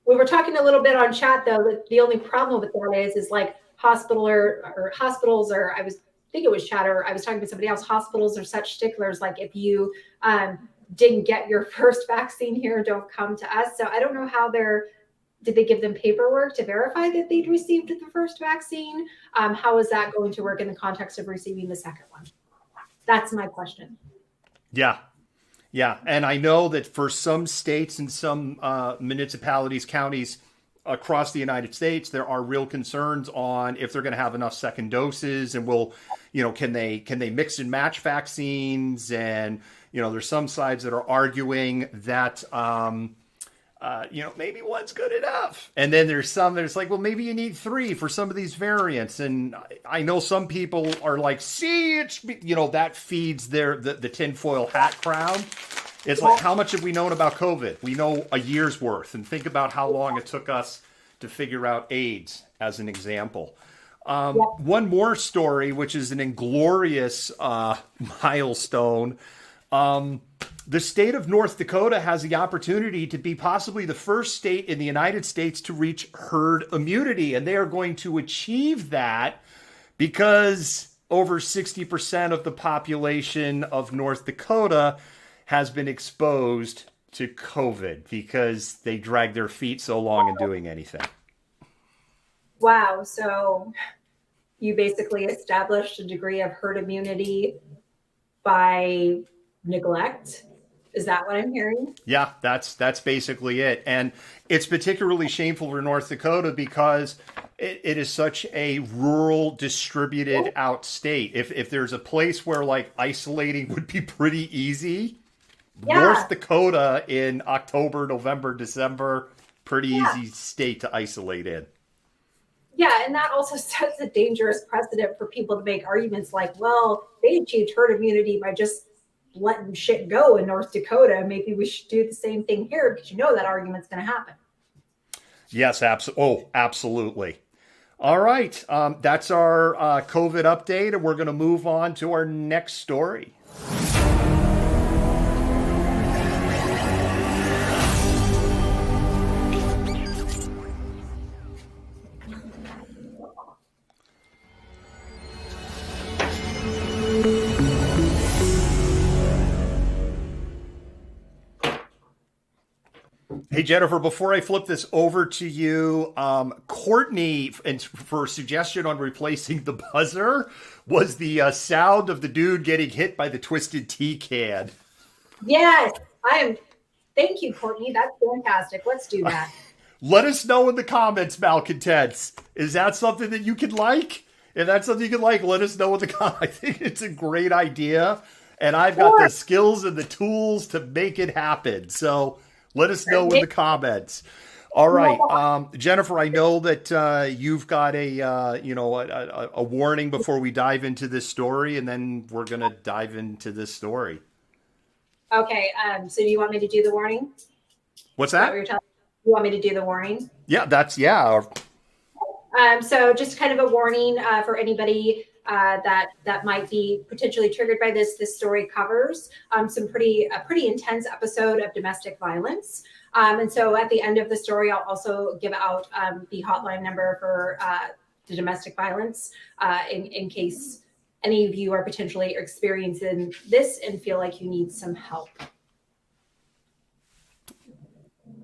B: We were talking a little bit on chat, though, that the only problem with that is like hospitals, or I was think it was Chatter. I was talking to somebody else. Hospitals are such sticklers. Like if you didn't get your first vaccine here, don't come to us. So I don't know how did they give them paperwork to verify that they'd received the first vaccine? How is that going to work in the context of receiving the second one? That's my question.
A: Yeah. Yeah. And I know that for some states and some municipalities, counties across the United States, there are real concerns on if they're going to have enough second doses, and can they mix and match vaccines? And, there's some sides that are arguing that, maybe one's good enough. And then there's some that's like, well, maybe you need 3 for some of these variants. And I know some people are like, see, it's, that feeds the tinfoil hat crowd. It's like, how much have we known about COVID? We know a year's worth. And think about how long it took us to figure out AIDS, as an example. One more story, which is an inglorious milestone. The state of North Dakota has the opportunity to be possibly the first state in the United States to reach herd immunity. And they are going to achieve that because over 60% of the population of North Dakota has been exposed to COVID because they dragged their feet so long in doing anything.
B: Wow. So you basically established a degree of herd immunity by neglect. Is that what I'm hearing?
A: Yeah, that's basically it. And it's particularly shameful for North Dakota because it is such a rural, distributed out state. If there's a place where like isolating would be pretty easy, North Dakota in October, November, December, pretty easy state to isolate in.
B: Yeah, and that also sets a dangerous precedent for people to make arguments like, well, they achieved herd immunity by just letting shit go in North Dakota. Maybe we should do the same thing here, because that argument's going to happen.
A: Yes, absolutely. All right, that's our COVID update, and we're going to move on to our next story. Hey, Jennifer, before I flip this over to you, Courtney, and for a suggestion on replacing the buzzer, was the sound of the dude getting hit by the twisted tea can.
B: Yes, thank you, Courtney. That's fantastic. Let's do that.
A: Let us know in the comments, Malcontents. Is that something that you can like? If that's something you can like, let us know in the comments. I think it's a great idea, and I've got the skills and the tools to make it happen. So let us know in the comments. All right, Jennifer, I know that you've got a warning before we dive into this story, and then we're going to dive into this story.
B: Okay, so do you want me to do the warning?
A: What's that?
B: You want me to do the warning?
A: Yeah,
B: So just kind of a warning for anybody that might be potentially triggered by this. This story covers a pretty intense episode of domestic violence. And so at the end of the story, I'll also give out the hotline number for the domestic violence in case any of you are potentially experiencing this and feel like you need some help.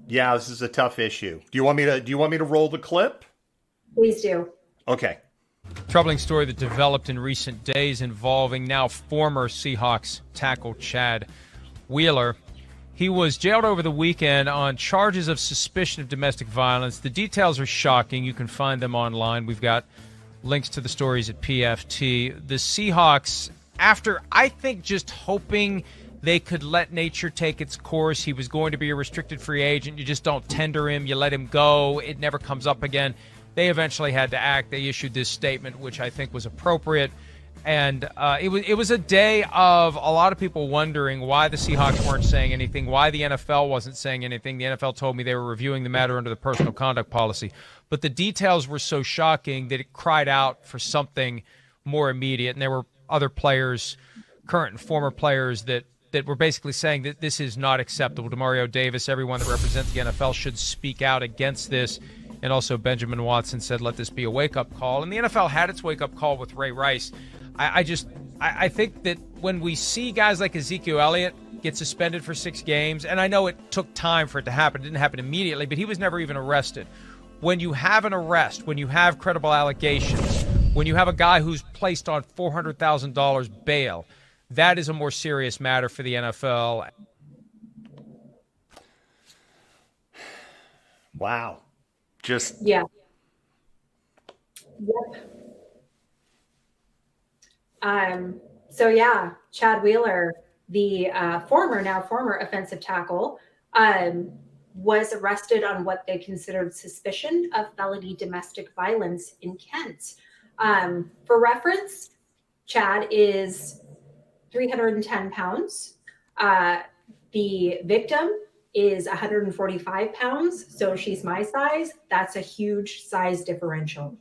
A: Yeah, this is a tough issue. Do you want me to roll the clip?
B: Please do.
A: Okay.
K: Troubling story that developed in recent days involving now former Seahawks tackle Chad Wheeler. He was jailed over the weekend on charges of suspicion of domestic violence. The details are shocking. You can find them online. We've got links to the stories at PFT. The Seahawks, after I think just hoping they could let nature take its course, he was going to be a restricted free agent. You just don't tender him. You let him go. It never comes up again. They eventually had to act. They issued this statement, which I think was appropriate. And it was a day of a lot of people wondering why the Seahawks weren't saying anything, why the NFL wasn't saying anything. The NFL told me they were reviewing the matter under the personal conduct policy. But the details were so shocking that it cried out for something more immediate. And there were other players, current and former players, that were basically saying that this is not acceptable. Demario Davis, everyone that represents the NFL should speak out against this. And also Benjamin Watson said, let this be a wake-up call. And the NFL had its wake-up call with Ray Rice. I think that when we see guys like Ezekiel Elliott get suspended for 6 games, and I know it took time for it to happen. It didn't happen immediately, but he was never even arrested. When you have an arrest, when you have credible allegations, when you have a guy who's placed on $400,000 bail, that is a more serious matter for the NFL.
A: Wow. Just
B: yeah. Yep. So yeah, Chad Wheeler, the now former offensive tackle, was arrested on what they considered suspicion of felony domestic violence in Kent. For reference, Chad is 310 pounds. The victim is 145 pounds, so she's my size. That's a huge size differential.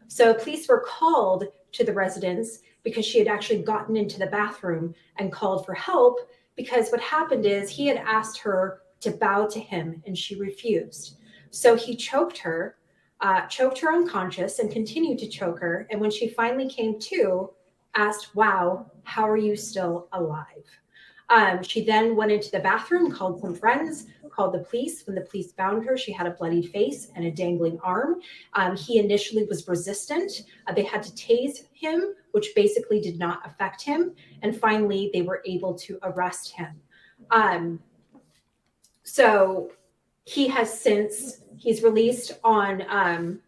B: So police were called to the residence because she had actually gotten into the bathroom and called for help, because what happened is he had asked her to bow to him and she refused. So he choked her unconscious and continued to choke her. And when she finally came to, asked, "Wow, how are you still alive?" She then went into the bathroom, called some friends, called the police. When the police found her, she had a bloodied face and a dangling arm. He initially was resistant. They had to tase him, which basically did not affect him. And finally, they were able to arrest him. So he was released on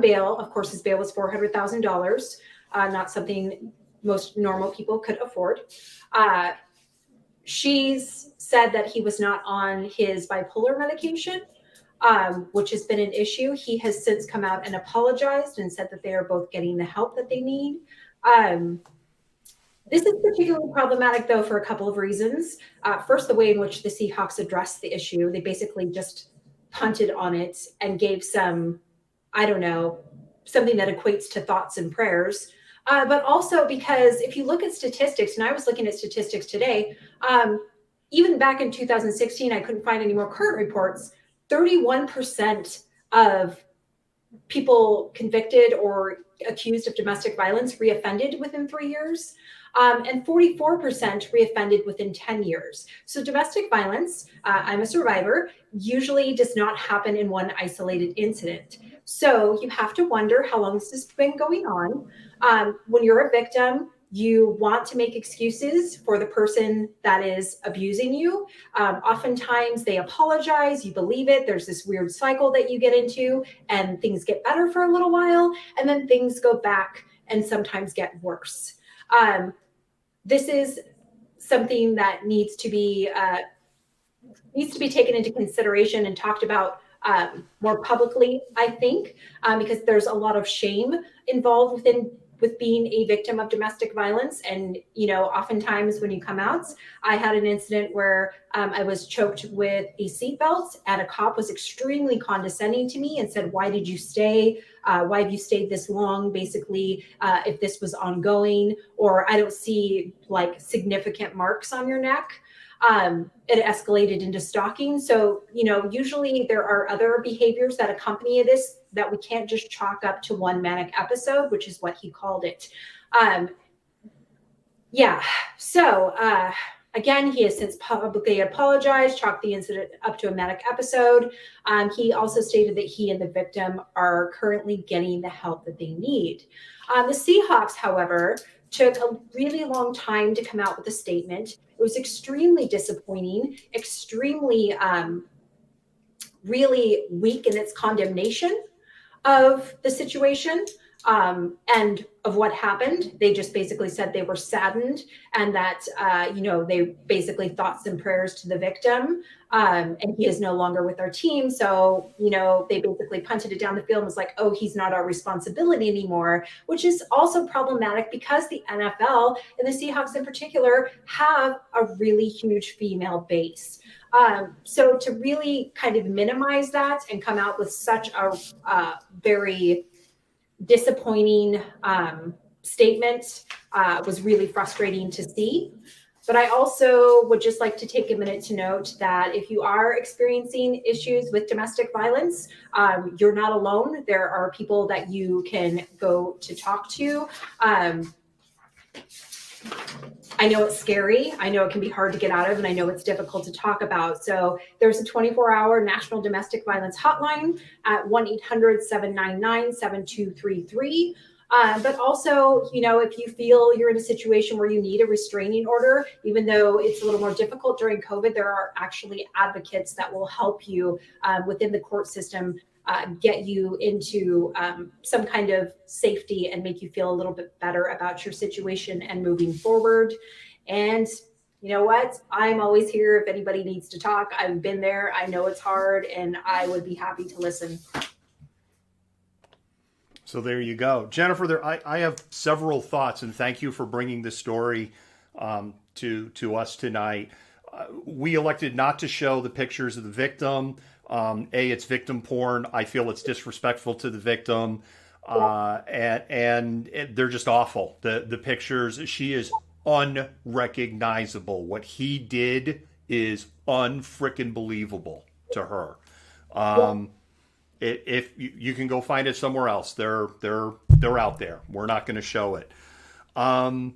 B: bail. Of course, his bail was $400,000, not something most normal people could afford. She's said that he was not on his bipolar medication, which has been an issue. He has since come out and apologized and said that they are both getting the help that they need. This is particularly problematic, though, for a couple of reasons. First, the way in which the Seahawks addressed the issue. They basically just punted on it and gave some, something that equates to thoughts and prayers. But also because if you look at statistics, and I was looking at statistics today, even back in 2016, I couldn't find any more current reports, 31% of people convicted or accused of domestic violence reoffended within 3 years, and 44% reoffended within 10 years. So domestic violence, I'm a survivor, usually does not happen in one isolated incident. So you have to wonder how long this has been going on. When you're a victim, you want to make excuses for the person that is abusing you. Oftentimes they apologize, you believe it, there's this weird cycle that you get into, and things get better for a little while, and then things go back and sometimes get worse. This is something that needs to be taken into consideration and talked about more publicly, I think, because there's a lot of shame involved with being a victim of domestic violence. And, oftentimes when you come out, I had an incident where I was choked with a seatbelt, and a cop was extremely condescending to me and said, "Why did you stay? Why have you stayed this long?" Basically, if this was ongoing, or "I don't see significant marks on your neck." It escalated into stalking. So, usually there are other behaviors that accompany this that we can't just chalk up to one manic episode, which is what he called it. So again, he has since publicly apologized, chalked the incident up to a manic episode. He also stated that he and the victim are currently getting the help that they need. The Seahawks, however, took a really long time to come out with a statement. It was extremely disappointing, extremely really weak in its condemnation of the situation and of what happened. They just basically said they were saddened and that, they basically thoughts and prayers to the victim. And he is no longer with our team. So, they basically punted it down the field and was like, "Oh, he's not our responsibility anymore," which is also problematic because the NFL and the Seahawks in particular have a really huge female base. So to really kind of minimize that and come out with such a very disappointing statement was really frustrating to see. But I also would just like to take a minute to note that if you are experiencing issues with domestic violence, you're not alone. There are people that you can go to talk to. I know it's scary. I know it can be hard to get out of, and I know it's difficult to talk about. So there's a 24-hour National Domestic Violence Hotline at 1-800-799-7233. But also, if you feel you're in a situation where you need a restraining order, even though it's a little more difficult during COVID, there are actually advocates that will help you within the court system get you into some kind of safety and make you feel a little bit better about your situation and moving forward. And you know what? I'm always here if anybody needs to talk. I've been there. I know it's hard, and I would be happy to listen.
A: So there you go. Jennifer, I have several thoughts, and thank you for bringing this story to us tonight. We elected not to show the pictures of the victim. It's victim porn. I feel it's disrespectful to the victim, and they're just awful. The pictures, she is unrecognizable. What he did is unfrickin' believable to her. If you can go find it somewhere else, they're out there. We're not going to show it. The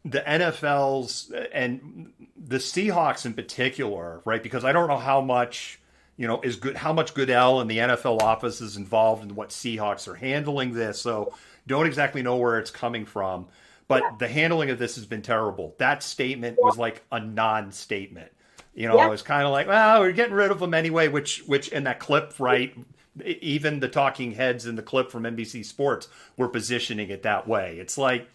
A: NFL's and the Seahawks in particular, right? Because I don't know how much is good, how much Goodell and the NFL office is involved in what Seahawks are handling this. So don't exactly know where it's coming from, but the handling of this has been terrible. That statement was like a non-statement. It's kind of like, well, we're getting rid of them anyway, which in that clip, right? Even the talking heads in the clip from NBC Sports were positioning it that way. It's like,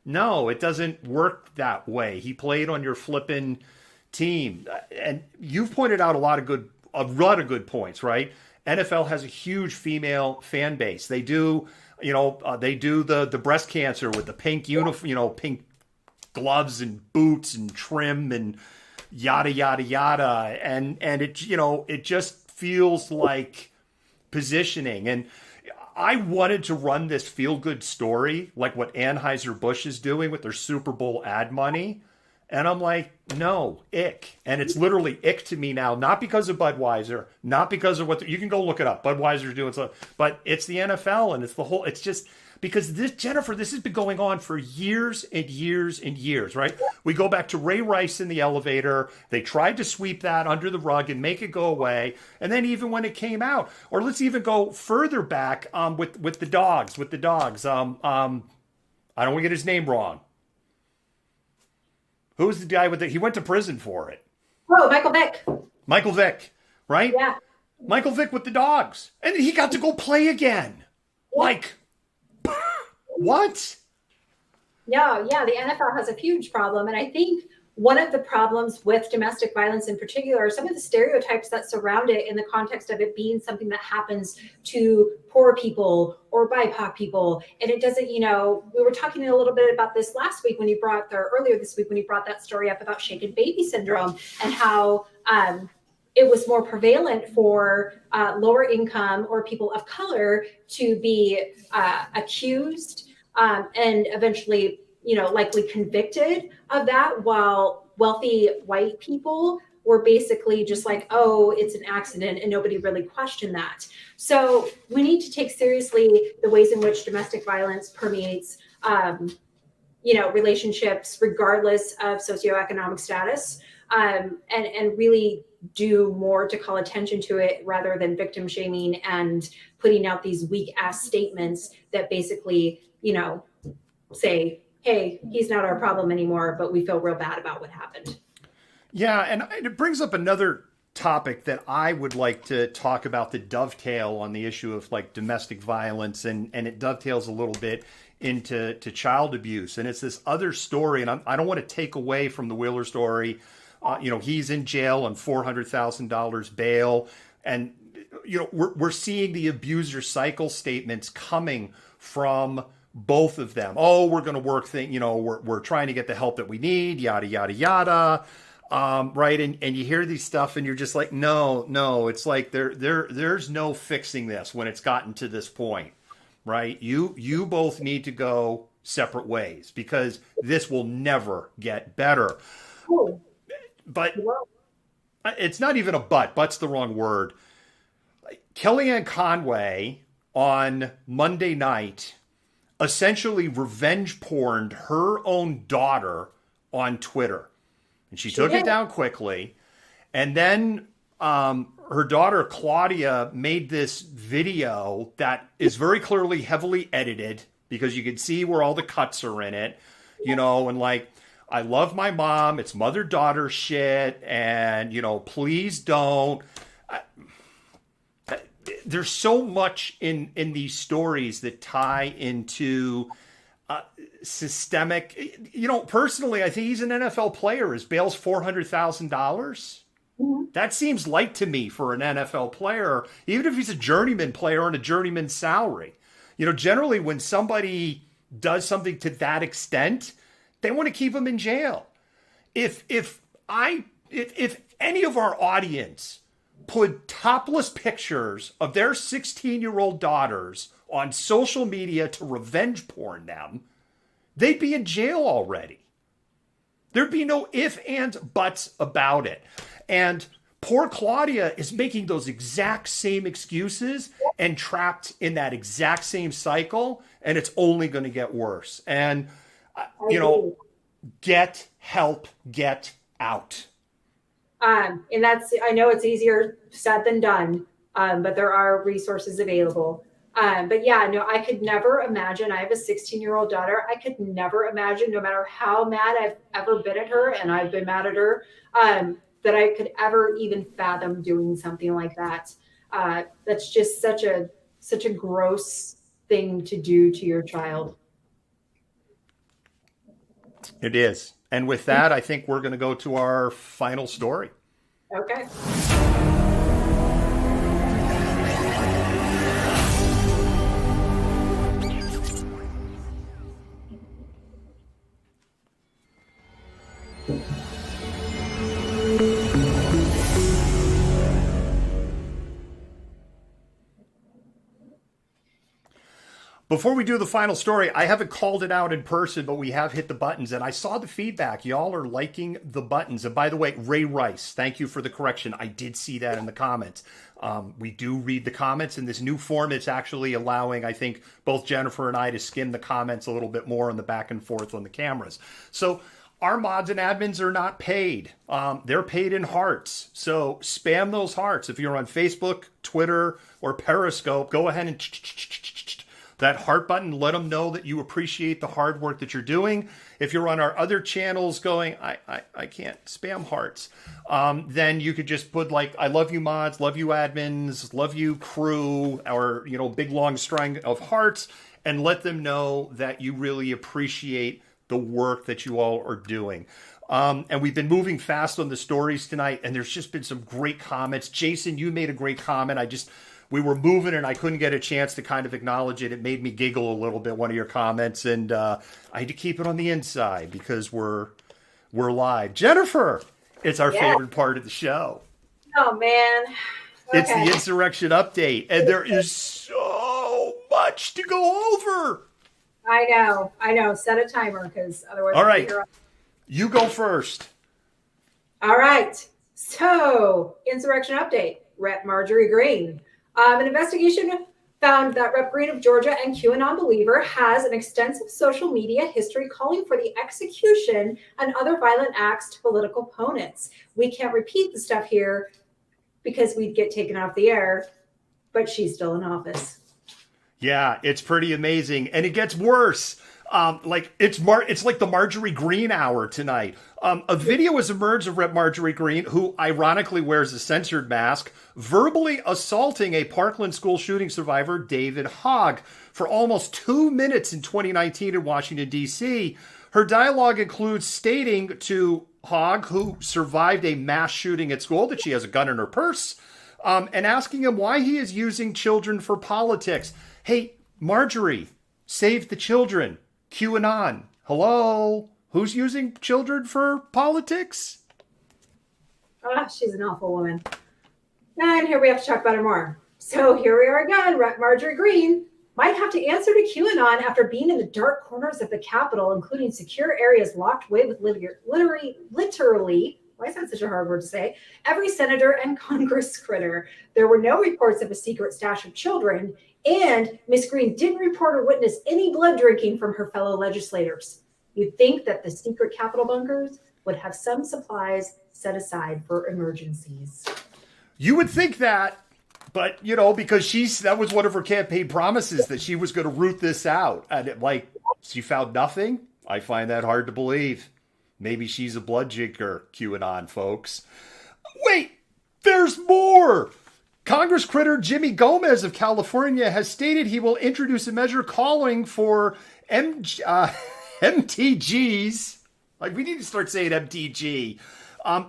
A: no, it doesn't work that way. He played on your flippin' team. And you've pointed out a lot of good points, right? NFL has a huge female fan base. They do, they do the breast cancer with the pink uniform, pink gloves and boots and trim and yada, yada, yada. And it just feels like positioning. And I wanted to run this feel-good story like what Anheuser-Busch is doing with their Super Bowl ad money. And I'm like, no, ick. And it's literally ick to me now, not because of Budweiser, not because of you can go look it up. Budweiser's doing stuff, but it's the NFL and it's just because Jennifer, this has been going on for years and years and years, right? We go back to Ray Rice in the elevator. They tried to sweep that under the rug and make it go away. And then even when it came out, or let's even go further back with the dogs. I don't want to get his name wrong. Who's the guy he went to prison for it?
B: Oh, Michael Vick.
A: Michael Vick, right?
B: Yeah.
A: Michael Vick with the dogs. And he got to go play again. Yeah. Like, what?
B: Yeah, the NFL has a huge problem. And I think one of the problems with domestic violence in particular are some of the stereotypes that surround it in the context of it being something that happens to poor people or BIPOC people. And it doesn't, we were talking a little bit about this earlier this week when you brought that story up about shaken baby syndrome and how it was more prevalent for lower income or people of color to be accused and eventually likely convicted of that, while wealthy white people were basically just like, oh, it's an accident, and nobody really questioned that. So we need to take seriously the ways in which domestic violence permeates, relationships regardless of socioeconomic status, and really do more to call attention to it rather than victim shaming and putting out these weak ass statements that basically, say, hey, he's not our problem anymore, but we feel real bad about what happened.
A: Yeah, and it brings up another topic that I would like to talk about, the dovetail on the issue of like domestic violence, and it dovetails a little bit into child abuse. And it's this other story, and I don't want to take away from the Wheeler story. He's in jail on $400,000 bail, and we're seeing the abuser cycle statements coming from both of them. Oh, we're going to work we're trying to get the help that we need, yada, yada, yada. Right. And you hear these stuff and you're just like, no, it's like there's no fixing this when it's gotten to this point, right? You both need to go separate ways because this will never get better.
B: Oh,
A: But it's not even a but. But's the wrong word. Kellyanne Conway on Monday night essentially revenge porned her own daughter on Twitter. And she took it down quickly. And then her daughter, Claudia, made this video that is very clearly heavily edited because you can see where all the cuts are in it, you know, and like, I love my mom. It's mother-daughter shit. And, you know, please don't. There's so much in these stories that tie into systemic. You know, personally, I think he's an NFL player. His bail's $400,000. Mm-hmm. That seems light to me for an NFL player, even if he's a journeyman player on a journeyman salary. You know, generally when somebody does something to that extent, they want to keep him in jail. If any of our audience put topless pictures of their 16-year-old daughters on social media to revenge porn them, they'd be in jail already. There'd be no ifs, ands, buts about it. And poor Claudia is making those exact same excuses and trapped in that exact same cycle, and it's only going to get worse. And, you know, get help, get out.
B: And that's, I know it's easier said than done, but there are resources available. But yeah, no, I could never imagine. I have a 16-year-old daughter. I could never imagine, no matter how mad I've ever been at her, and I've been mad at her, that I could ever even fathom doing something like that. That's just such a gross thing to do to your child.
A: It is. And with that, I think we're going to go to our final story.
B: Okay.
A: Before we do the final story, I haven't called it out in person, but we have hit the buttons, and I saw the feedback. Y'all are liking the buttons. And by the way, Ray Rice, thank you for the correction. I did see that in the comments. We do read the comments, and this new form is actually allowing, I think, both Jennifer and I to skim the comments a little bit more on the back and forth on the cameras. So our mods and admins are not paid. They're paid in hearts. So spam those hearts. If you're on Facebook, Twitter, or Periscope, go ahead and that heart button, let them know that you appreciate the hard work that you're doing. If you're on our other channels going, I can't spam hearts, then you could just put like, I love you mods, love you admins, love you crew, or, you know, big long string of hearts, and let them know that you really appreciate the work that you all are doing. And we've been moving fast on the stories tonight, and there's just been some great comments. Jason, you made a great comment. We were moving and I couldn't get a chance to kind of acknowledge it. It made me giggle a little bit, one of your comments, and I had to keep it on the inside because we're live. Jennifer, it's our favorite part of the show.
B: Oh, man. Okay.
A: It's the Insurrection update, and there is so much to go over.
B: I know. Set a timer because otherwise.
A: All right. You go first.
B: All right. So, Insurrection update. Rep. Marjorie Greene. An investigation found that Rep. Greene of Georgia and QAnon believer has an extensive social media history calling for the execution and other violent acts to political opponents. We can't repeat the stuff here because we'd get taken off the air, but she's still in office.
A: Yeah, it's pretty amazing. And it gets worse. It's like the Marjorie Greene hour tonight. A video has emerged of Rep. Marjorie Greene, who ironically wears a censored mask, verbally assaulting a Parkland school shooting survivor, David Hogg, for almost 2 minutes in 2019 in Washington, D.C. Her dialogue includes stating to Hogg, who survived a mass shooting at school, that she has a gun in her purse, and asking him why he is using children for politics. Hey, Marjorie, save the children. QAnon. Hello? Who's using children for politics?
B: Oh, she's an awful woman. And here we have to talk about her more. So here we are again. Marjorie Greene might have to answer to QAnon after being in the dark corners of the Capitol, including secure areas locked away with literally, why is that such a hard word to say, every senator and Congress critter. There were no reports of a secret stash of children, and Miss Green didn't report or witness any blood drinking from her fellow legislators. You'd think that the secret Capitol bunkers would have some supplies set aside for emergencies.
A: You would think that, but, you know, because that was one of her campaign promises that she was going to root this out. And she found nothing. I find that hard to believe. Maybe she's a blood drinker, QAnon folks. Wait, there's more. Congress critter Jimmy Gomez of California has stated he will introduce a measure calling for MTGs, like we need to start saying MTG,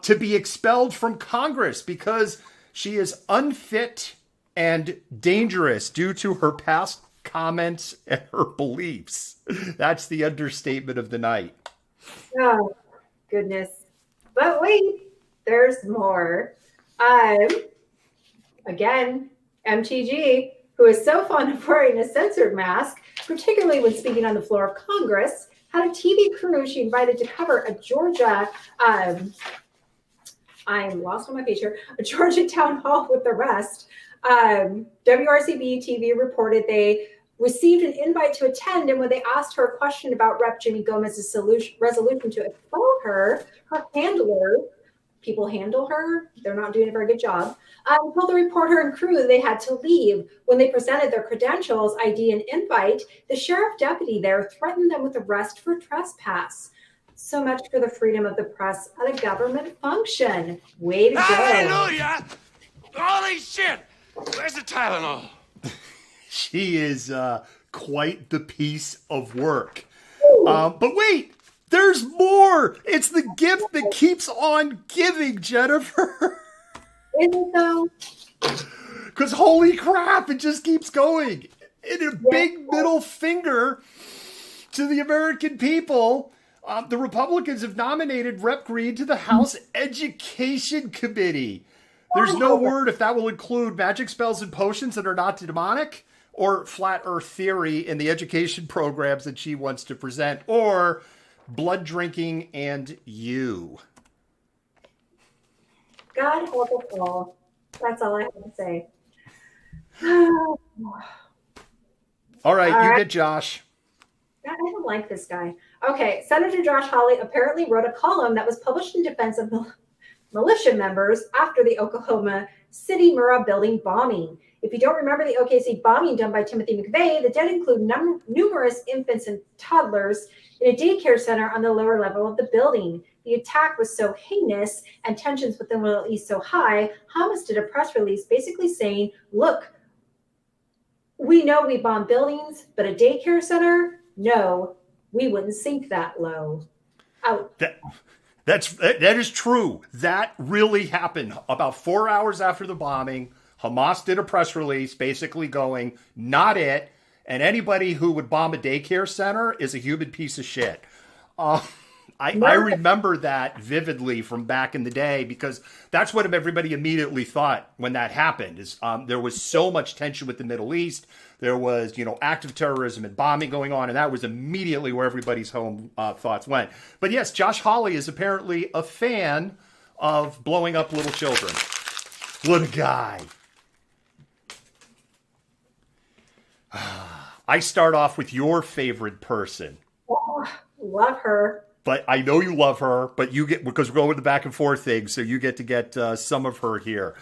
A: to be expelled from Congress because she is unfit and dangerous due to her past comments and her beliefs. That's the understatement of the night.
B: Oh, goodness. But wait, there's more. Again, MTG, who is so fond of wearing a censored mask, particularly when speaking on the floor of Congress, had a TV crew she invited to cover a Georgia, I'm lost on my page here, a Georgia town hall with the rest. WRCB TV reported they received an invite to attend, and when they asked her a question about Rep. Jimmy Gomez's resolution to expel her, her handler, people handle her, they're not doing a very good job, told the reporter and crew they had to leave. When they presented their credentials, ID, and invite, the sheriff deputy there threatened them with arrest for trespass. So much for the freedom of the press at a government function. Way to go.
C: Hallelujah! Holy shit! Where's the Tylenol?
A: She is quite the piece of work. But wait, there's more. It's the gift that keeps on giving, Jennifer.
B: Is it though?
A: Because holy crap, it just keeps going. And a big middle finger to the American people. The Republicans have nominated Rep. Green to the House Education Committee. There's no word if that will include magic spells and potions that are not demonic, or flat earth theory in the education programs that she wants to present, or blood drinking and you.
B: God help us all. That's all I have to say.
A: All right, you get Josh.
B: I don't like this guy. Okay, Senator Josh Hawley apparently wrote a column that was published in defense of militia members after the Oklahoma City Murrah building bombing. If you don't remember the OKC bombing done by Timothy McVeigh, the dead include numerous infants and toddlers in a daycare center on the lower level of the building. The attack was so heinous and tensions within the Middle East so high, Hamas did a press release basically saying, look, we know we bomb buildings, but a daycare center? No, we wouldn't sink that low. Out.
A: That is true. That really happened. About 4 hours after the bombing, Hamas did a press release basically going, not it, and anybody who would bomb a daycare center is a human piece of shit. I remember that vividly from back in the day because that's what everybody immediately thought when that happened. Is there was so much tension with the Middle East. There was, active terrorism and bombing going on, and that was immediately where everybody's home thoughts went. But yes, Josh Hawley is apparently a fan of blowing up little children. What a guy. I start off with your favorite person.
B: Oh, love her.
A: But I know you love her, but you get, because we're going the back and forth thing, so you get to get some of her here.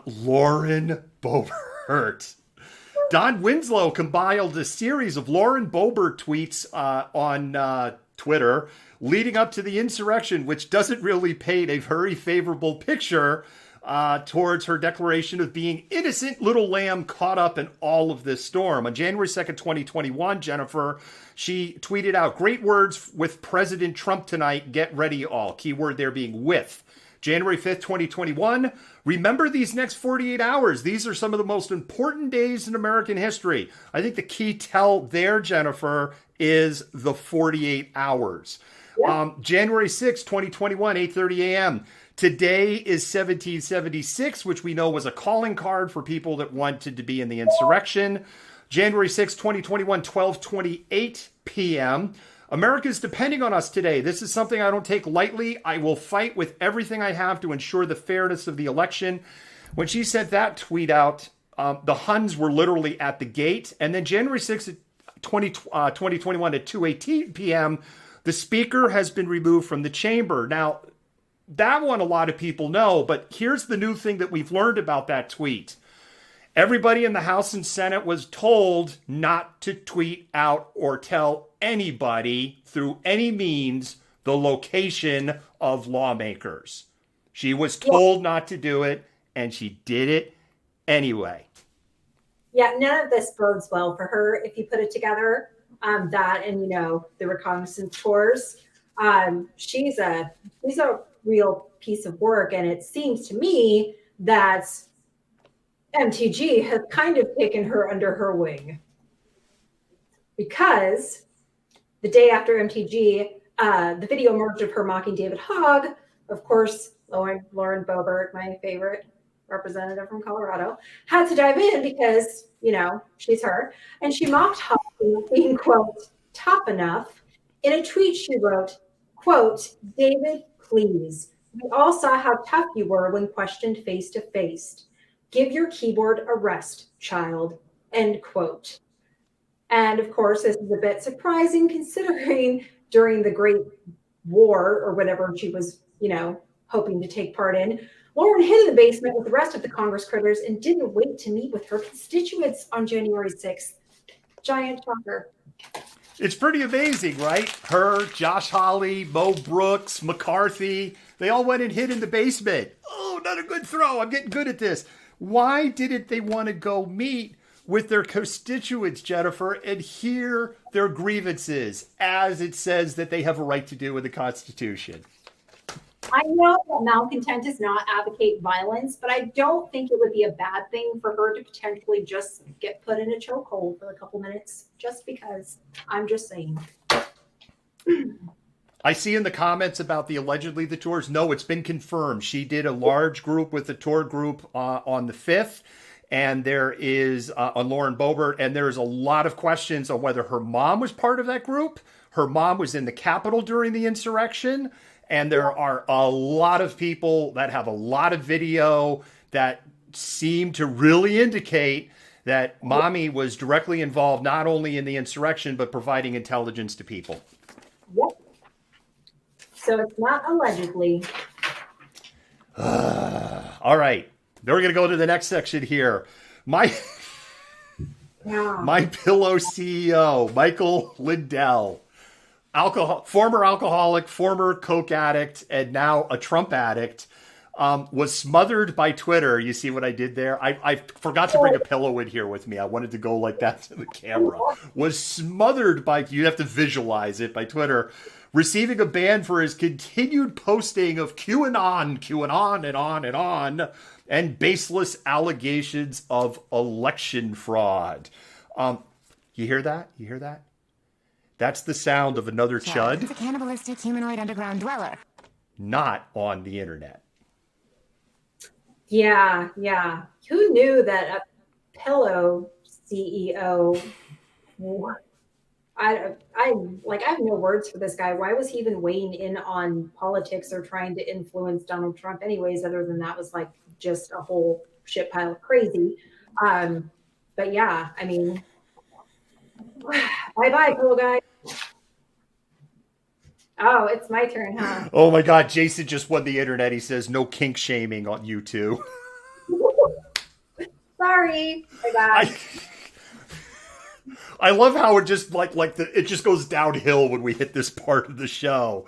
A: Lauren Boebert. Don Winslow compiled a series of Lauren Boebert tweets on Twitter leading up to the insurrection, which doesn't really paint a very favorable picture towards her declaration of being innocent little lamb caught up in all of this storm. On January 2nd, 2021, Jennifer, she tweeted out, great words with President Trump tonight. Get ready all. Keyword there being with. January 5th, 2021. Remember these next 48 hours. These are some of the most important days in American history. I think the key tell there, Jennifer, is the 48 hours. Yeah. January 6th, 2021, 8:30 a.m. Today is 1776, which we know was a calling card for people that wanted to be in the insurrection. January 6, 2021, 12:28 p.m. America's depending on us today. This is something I don't take lightly. I will fight with everything I have to ensure the fairness of the election. When she sent that tweet out, the Huns were literally at the gate. And then January 6th, 2021 at 2:18 p.m., the speaker has been removed from the chamber. Now, that one a lot of people know, but here's the new thing that we've learned about that tweet. Everybody in the House and Senate was told not to tweet out or tell anybody through any means the location of lawmakers. She was told not to do it, and she did it anyway.
B: Yeah, none of this bodes well for her if you put it together. That and, the reconnaissance tours. She's a real piece of work, and it seems to me that MTG has kind of taken her under her wing, because the day after MTG, the video emerged of her mocking David Hogg. Of course, Lauren Boebert, my favorite representative from Colorado, had to dive in because, she's her. And she mocked Hogg for being, quote, tough enough. In a tweet, she wrote, quote, David, please. We all saw how tough you were when questioned face to face. Give your keyboard a rest, child, end quote. And of course, this is a bit surprising considering during the Great War or whatever she was, hoping to take part in, Lauren hid in the basement with the rest of the Congress critters and didn't wait to meet with her constituents on January 6th. Giant shocker.
A: It's pretty amazing, right? Her, Josh Hawley, Mo Brooks, McCarthy, they all went and hid in the basement. Oh, not a good throw. I'm getting good at this. Why didn't they want to go meet with their constituents, Jennifer, and hear their grievances, as it says that they have a right to do in the Constitution?
B: I know that Malcontent does not advocate violence, but I don't think it would be a bad thing for her to potentially just get put in a chokehold for a couple minutes, just because. I'm just saying.
A: I see in the comments about the tours. No, it's been confirmed. She did a large group with the tour group on the 5th. And there is on Lauren Boebert, and there's a lot of questions on whether her mom was part of that group. Her mom was in the Capitol during the insurrection. And there are a lot of people that have a lot of video that seem to really indicate that mommy was directly involved not only in the insurrection, but providing intelligence to people.
B: Yep. So it's not allegedly.
A: All right. Then we're going to go to the next section here. My Pillow CEO, Michael Lindell. Former alcoholic, former coke addict, and now a Trump addict, was smothered by Twitter. You see what I did there? I forgot to bring a pillow in here with me. I wanted to go like that to the camera. Was smothered by, you have to visualize it, by Twitter, receiving a ban for his continued posting of QAnon and on, and baseless allegations of election fraud. You hear that? You hear that? That's the sound of another chud.
L: It's a cannibalistic humanoid underground dweller.
A: Not on the internet.
B: Yeah. Who knew that a pillow CEO? I have no words for this guy. Why was he even weighing in on politics or trying to influence Donald Trump anyways, other than that was just a whole shit pile of crazy. But yeah, I mean, bye, pillow guy. Oh, it's my turn, huh?
A: Oh my God, Jason just won the internet. He says no kink shaming on you two.
B: Sorry, my bad.
A: I love how it just it just goes downhill when we hit this part of the show.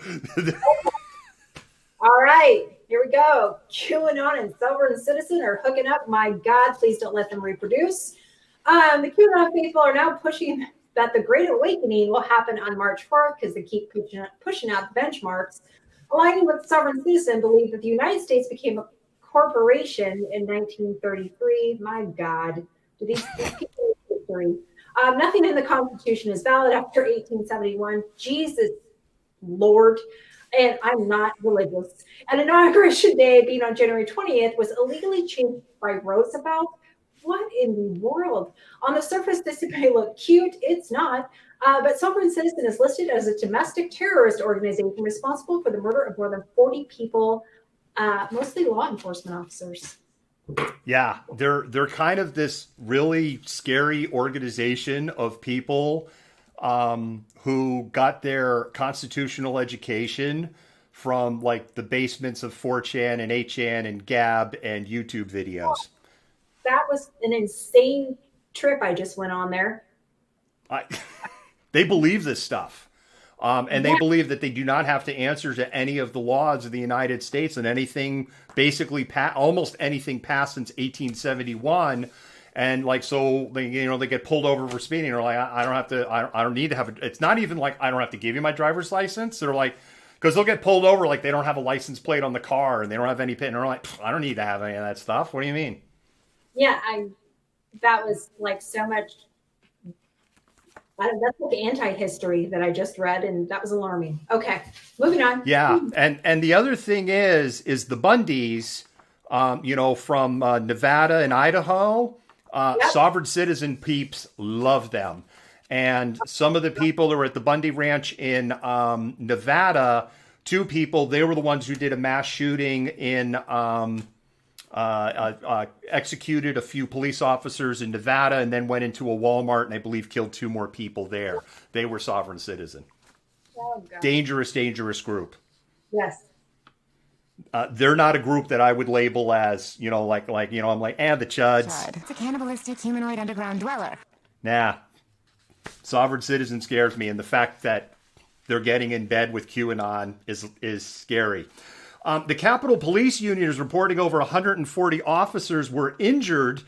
B: All right, here we go. QAnon and Sovereign Citizen are hooking up. My God, please don't let them reproduce. The QAnon faithful are now pushing that the Great Awakening will happen on March 4th because they keep pushing out the benchmarks. Aligning with Sovereign Citizen, believe that the United States became a corporation in 1933. My God, do these people history? Nothing in the Constitution is valid after 1871. Jesus Lord. And I'm not religious. And Inauguration Day, being on January 20th, was illegally changed by Roosevelt what in the world? On the surface, this may look cute. It's not. But Sovereign Citizen is listed as a domestic terrorist organization responsible for the murder of more than 40 people, mostly law enforcement officers.
A: Yeah, they're kind of this really scary organization of people who got their constitutional education from like the basements of 4chan and 8chan and Gab and YouTube videos.
B: That was an insane trip I just went on there.
A: They believe this stuff. And they believe that they do not have to answer to any of the laws of the United States, and anything basically almost anything passed since 1871. And like, so they, they get pulled over for speeding. They're like, I don't need to have it's not even like, I don't have to give you my driver's license. They're like, because they'll get pulled over like they don't have a license plate on the car and they don't have any pin. And they're like, I don't need to have any of that stuff. What do you mean?
B: Yeah, that was like so much. That's like anti-history that I just read, and that was alarming. Okay, moving on.
A: Yeah, and the other thing is the Bundys, from Nevada and Idaho, sovereign citizen peeps love them. And some of the people that were at the Bundy Ranch in Nevada, 2 people, they were the ones who did a mass shooting in executed a few police officers in Nevada and then went into a Walmart and I believe killed 2 more people there. They were sovereign citizen.
B: Oh, God.
A: Dangerous group.
B: Yes.
A: They're not a group that I would label as, I'm like, the Chuds.
L: It's a cannibalistic humanoid underground dweller.
A: Nah. Sovereign citizen scares me, and the fact that they're getting in bed with QAnon is scary. The Capitol Police Union is reporting over 140 officers were injured,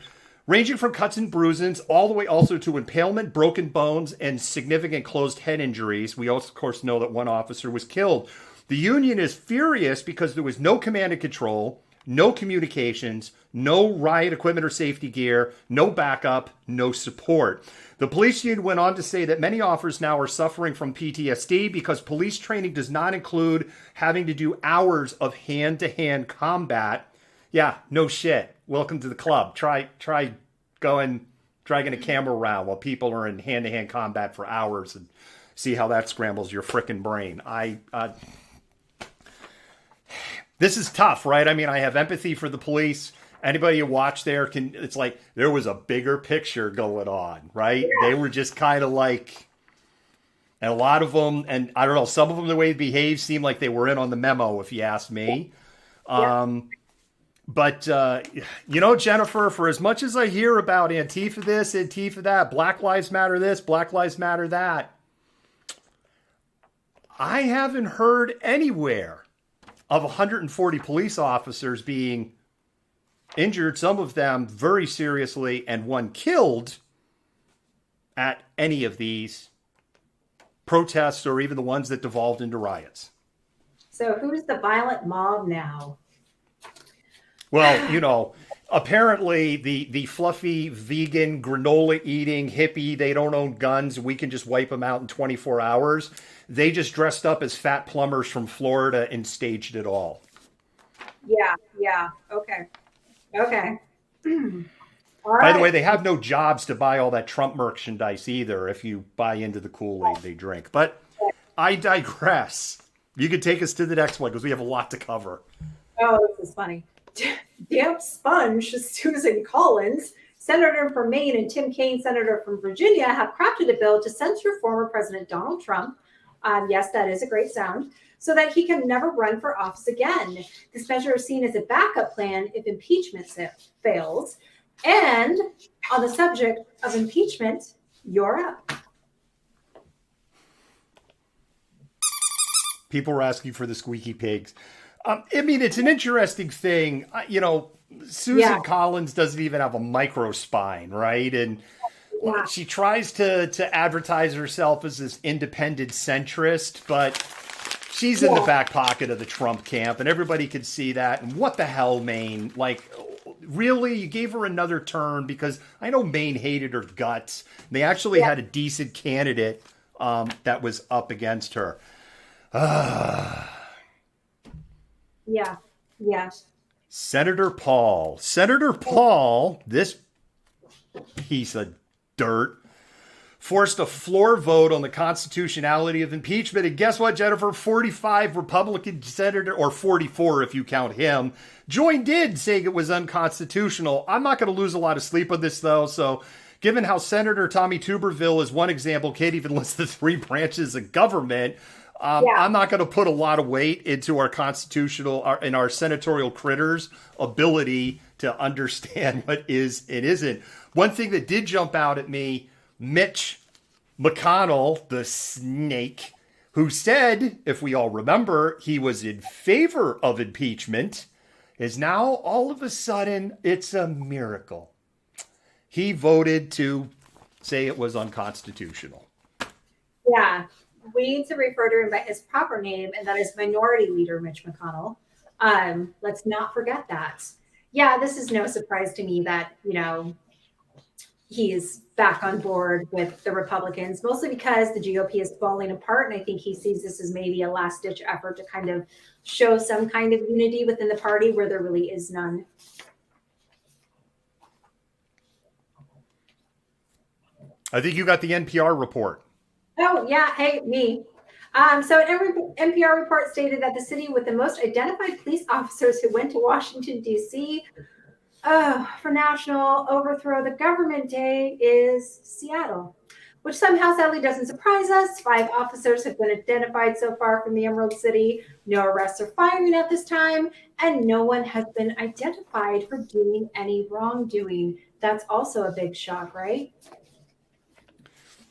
A: ranging from cuts and bruises all the way also to impalement, broken bones, and significant closed head injuries. We also, of course, know that 1 officer was killed. The union is furious because there was no command and control, no communications, no riot equipment or safety gear, no backup, no support. The police union went on to say that many officers now are suffering from PTSD because police training does not include having to do hours of hand-to-hand combat. Yeah, no shit. Welcome to the club. Try dragging a camera around while people are in hand-to-hand combat for hours and see how that scrambles your frickin' brain. This is tough, right? I mean, I have empathy for the police. Anybody you watch there it's like there was a bigger picture going on, right? Yeah. They were just kind of like, and a lot of them, and I don't know, some of them, the way they behaved seemed like they were in on the memo, if you ask me. Yeah. But, Jennifer, for as much as I hear about Antifa this, Antifa that, Black Lives Matter this, Black Lives Matter that, I haven't heard anywhere of 140 police officers being injured, some of them very seriously, and 1 killed at any of these protests or even the ones that devolved into riots.
B: So who's the violent mob now?
A: Well, apparently the fluffy vegan granola eating hippie, they don't own guns. We can just wipe them out in 24 hours. They just dressed up as fat plumbers from Florida and staged it all.
B: Yeah. Okay.
A: By the way, they have no jobs to buy all that Trump merchandise either if you buy into the Kool-Aid they drink. But I digress. You can take us to the next one because we have a lot to cover.
B: Oh, this is funny. Damp sponge Susan Collins, Senator from Maine, and Tim Kaine, Senator from Virginia, have crafted a bill to censure former President Donald Trump. Yes, that is a great sound. So that he can never run for office again. This measure is seen as a backup plan if impeachment fails. And on the subject of impeachment, you're up.
A: People were asking for the squeaky pigs. It's an interesting thing. Susan Collins doesn't even have a microspine, right? And she tries to advertise herself as this independent centrist, but she's in the back pocket of the Trump camp, and everybody could see that. And what the hell, Maine? Like, really? You gave her another term? Because I know Maine hated her guts. They actually had a decent candidate that was up against her.
B: Yeah.
A: Senator Paul, this piece of dirt, forced a floor vote on the constitutionality of impeachment. And guess what, Jennifer? 45 Republican senators, or 44 if you count him, joined in saying it was unconstitutional. I'm not going to lose a lot of sleep on this, though. So given how Senator Tommy Tuberville is one example, can't even list the three branches of government, I'm not going to put a lot of weight into our constitutional and our senatorial critters' ability to understand what is and isn't. One thing that did jump out at me, Mitch McConnell, the snake, who said, if we all remember, he was in favor of impeachment, is now all of a sudden, it's a miracle. He voted to say it was unconstitutional.
B: Yeah, we need to refer to him by his proper name, and that is Minority Leader Mitch McConnell. Let's not forget that. Yeah, this is no surprise to me that, he's back on board with the Republicans, mostly because the GOP is falling apart. And I think he sees this as maybe a last ditch effort to kind of show some kind of unity within the party where there really is none.
A: I think you got the NPR report.
B: Oh, yeah. Hey, me. So an NPR report stated that the city with the most identified police officers who went to Washington, D.C. For National Overthrow the Government Day is Seattle, which somehow sadly doesn't surprise us. 5 officers have been identified so far from the Emerald City. No arrests or firing at this time, and no one has been identified for doing any wrongdoing. That's also a big shock, right?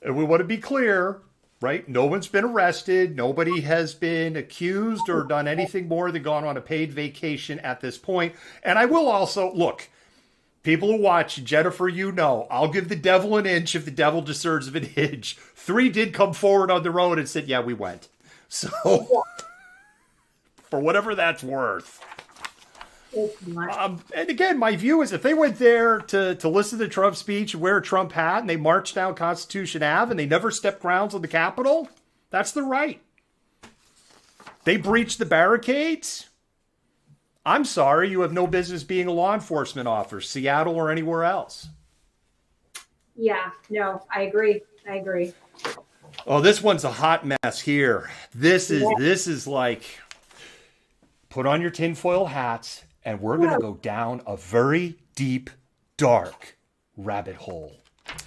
A: And we want to be clear, right? No one's been arrested. Nobody has been accused or done anything more than gone on a paid vacation at this point. And I will also, look, people who watch, Jennifer, I'll give the devil an inch if the devil deserves an inch. 3 did come forward on their own and said, yeah, we went. So, for whatever that's worth. And again, my view is if they went there to listen to Trump's speech and wear a Trump hat and they marched down Constitution Ave and they never stepped grounds on the Capitol, that's their right. They breached the barricades. I'm sorry, you have no business being a law enforcement officer, Seattle or anywhere else.
B: Yeah, no, I agree.
A: Oh, this one's a hot mess here. This is like, put on your tinfoil hats and we're going to go down a very deep, dark rabbit hole.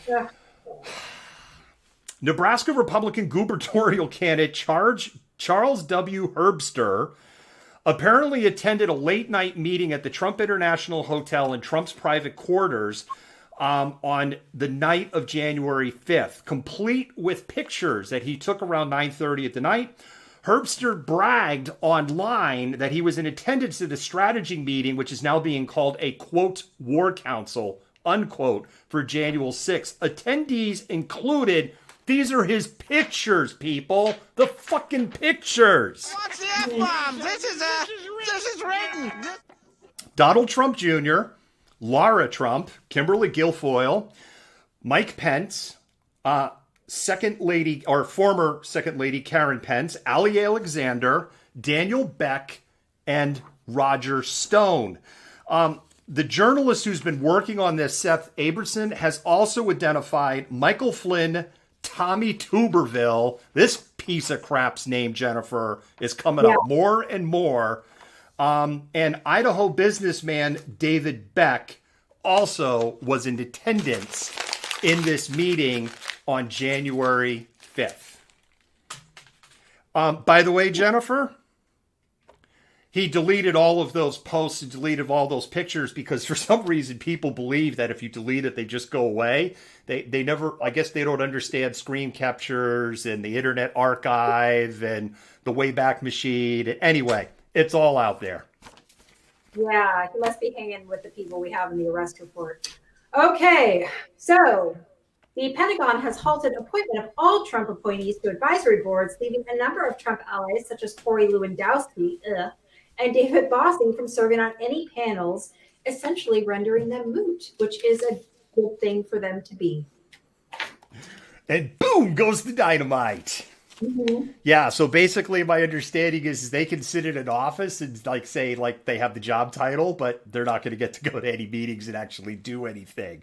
B: Yeah.
A: Nebraska Republican gubernatorial candidate Charles W. Herbster apparently attended a late-night meeting at the Trump International Hotel in Trump's private quarters on the night of January 5th, complete with pictures that he took around 9:30 at the night. Herbster bragged online that he was in attendance at a strategy meeting, which is now being called a, quote, war council, unquote, for January 6th. Attendees included, these are his pictures, people. The fucking pictures.
C: What's the F-bomb? This is written.
A: Donald Trump Jr., Lara Trump, Kimberly Guilfoyle, Mike Pence, Second Lady, or former Second Lady Karen Pence, Ali Alexander, Daniel Beck, and Roger Stone. The journalist who's been working on this, Seth Aberson, has also identified Michael Flynn, Tommy Tuberville. This piece of crap's name, Jennifer, is coming up more and more. And Idaho businessman David Beck also was in attendance in this meeting on January 5th. By the way, Jennifer, he deleted all of those posts and deleted all those pictures because for some reason people believe that if you delete it, they just go away. They never, I guess they don't understand screen captures and the Internet Archive and the Wayback Machine. Anyway, it's all out there.
B: Yeah, he must be hanging with the people we have in the arrest report. Okay, so the Pentagon has halted appointment of all Trump appointees to advisory boards, leaving a number of Trump allies, such as Corey Lewandowski and David Bossie, from serving on any panels, essentially rendering them moot, which is a good thing for them to be.
A: And boom goes the dynamite.
B: Mm-hmm.
A: Yeah, so basically my understanding is they can sit in an office and say they have the job title, but they're not going to get to go to any meetings and actually do anything.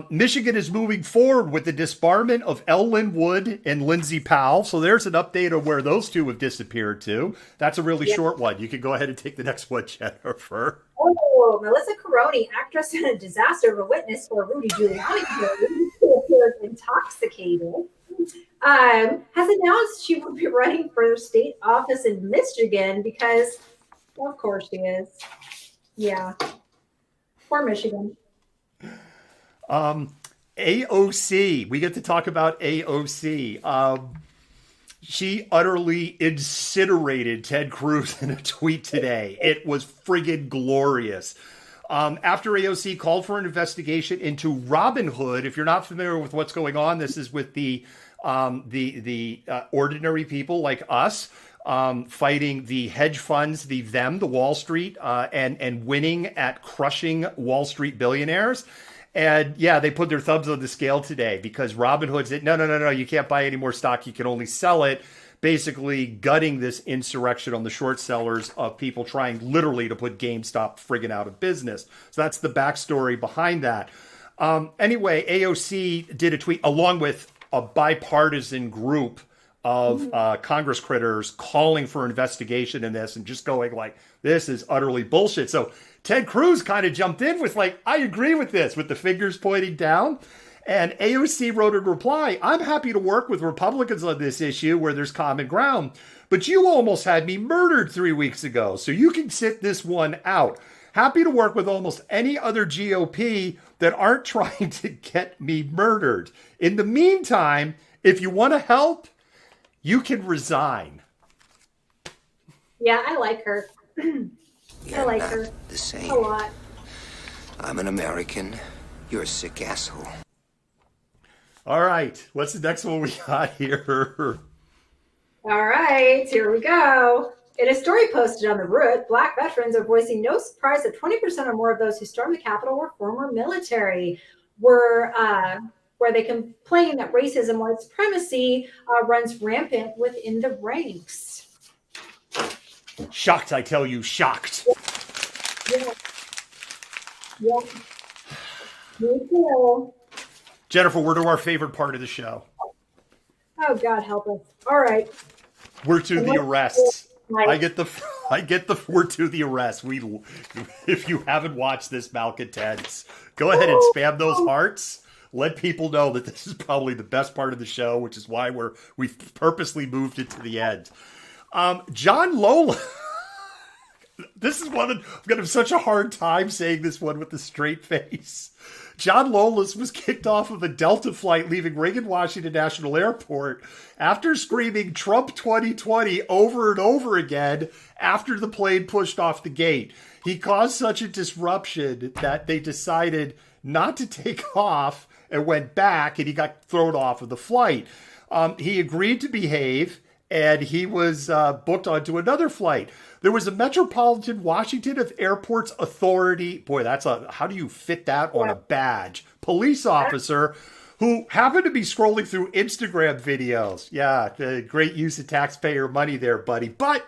A: Michigan is moving forward with the disbarment of Ellen Wood and Lindsey Powell. So there's an update of where those two have disappeared to. That's a really short one. You can go ahead and take the next one, Jennifer.
B: Oh, Melissa Caroni, actress in a disaster of a witness for Rudy Giuliani, who appears intoxicated, has announced she will be running for state office in Michigan because, well, of course she is. Yeah. Poor Michigan.
A: AOC, we get to talk about AOC. She utterly incinerated Ted Cruz in a tweet today. It was friggin' glorious. After AOC called for an investigation into Robinhood, if you're not familiar with what's going on, this is with the ordinary people like us fighting the hedge funds, the Wall Street, and winning at crushing Wall Street billionaires. And yeah, they put their thumbs on the scale today because Robinhood said, no, you can't buy any more stock. You can only sell it, basically gutting this insurrection on the short sellers of people trying literally to put GameStop friggin' out of business. So that's the backstory behind that. Anyway, AOC did a tweet along with a bipartisan group of Congress critters calling for investigation in this and just going like, this is utterly bullshit. So Ted Cruz kind of jumped in with like, I agree with this, with the fingers pointing down. And AOC wrote in reply, I'm happy to work with Republicans on this issue where there's common ground, but you almost had me murdered 3 weeks ago, so you can sit this one out. Happy to work with almost any other GOP that aren't trying to get me murdered. In the meantime, if you want to help, you can resign.
B: Yeah, I like her. I like her
M: the same.
B: a lot.
M: I'm an American. You're a sick asshole.
A: All right. What's the next one we got here?
B: All right, here we go. In a story posted on The Root, Black veterans are voicing no surprise that 20% or more of those who stormed the Capitol were former military, where they complain that racism, white supremacy runs rampant within the ranks.
A: Shocked, I tell you, shocked.
B: Yeah. Me too.
A: Jennifer, we're to our favorite part of the show.
B: Oh, God help us. All right.
A: We're to the arrests. I get the we're to the arrest. If you haven't watched this Malcontents, go ahead and spam those hearts. Let people know that this is probably the best part of the show, which is why we've purposely moved it to the end. John Lola. This is one I'm going to have such a hard time saying this one with a straight face. John Lolas was kicked off of a Delta flight leaving Reagan Washington National Airport after screaming Trump 2020 over and over again after the plane pushed off the gate. He caused such a disruption that they decided not to take off and went back, and he got thrown off of the flight. He agreed to behave, and he was booked onto another flight. There was a Metropolitan Washington Airports Authority, boy, how do you fit that on a badge? Police officer who happened to be scrolling through Instagram videos. Yeah, great use of taxpayer money there, buddy. But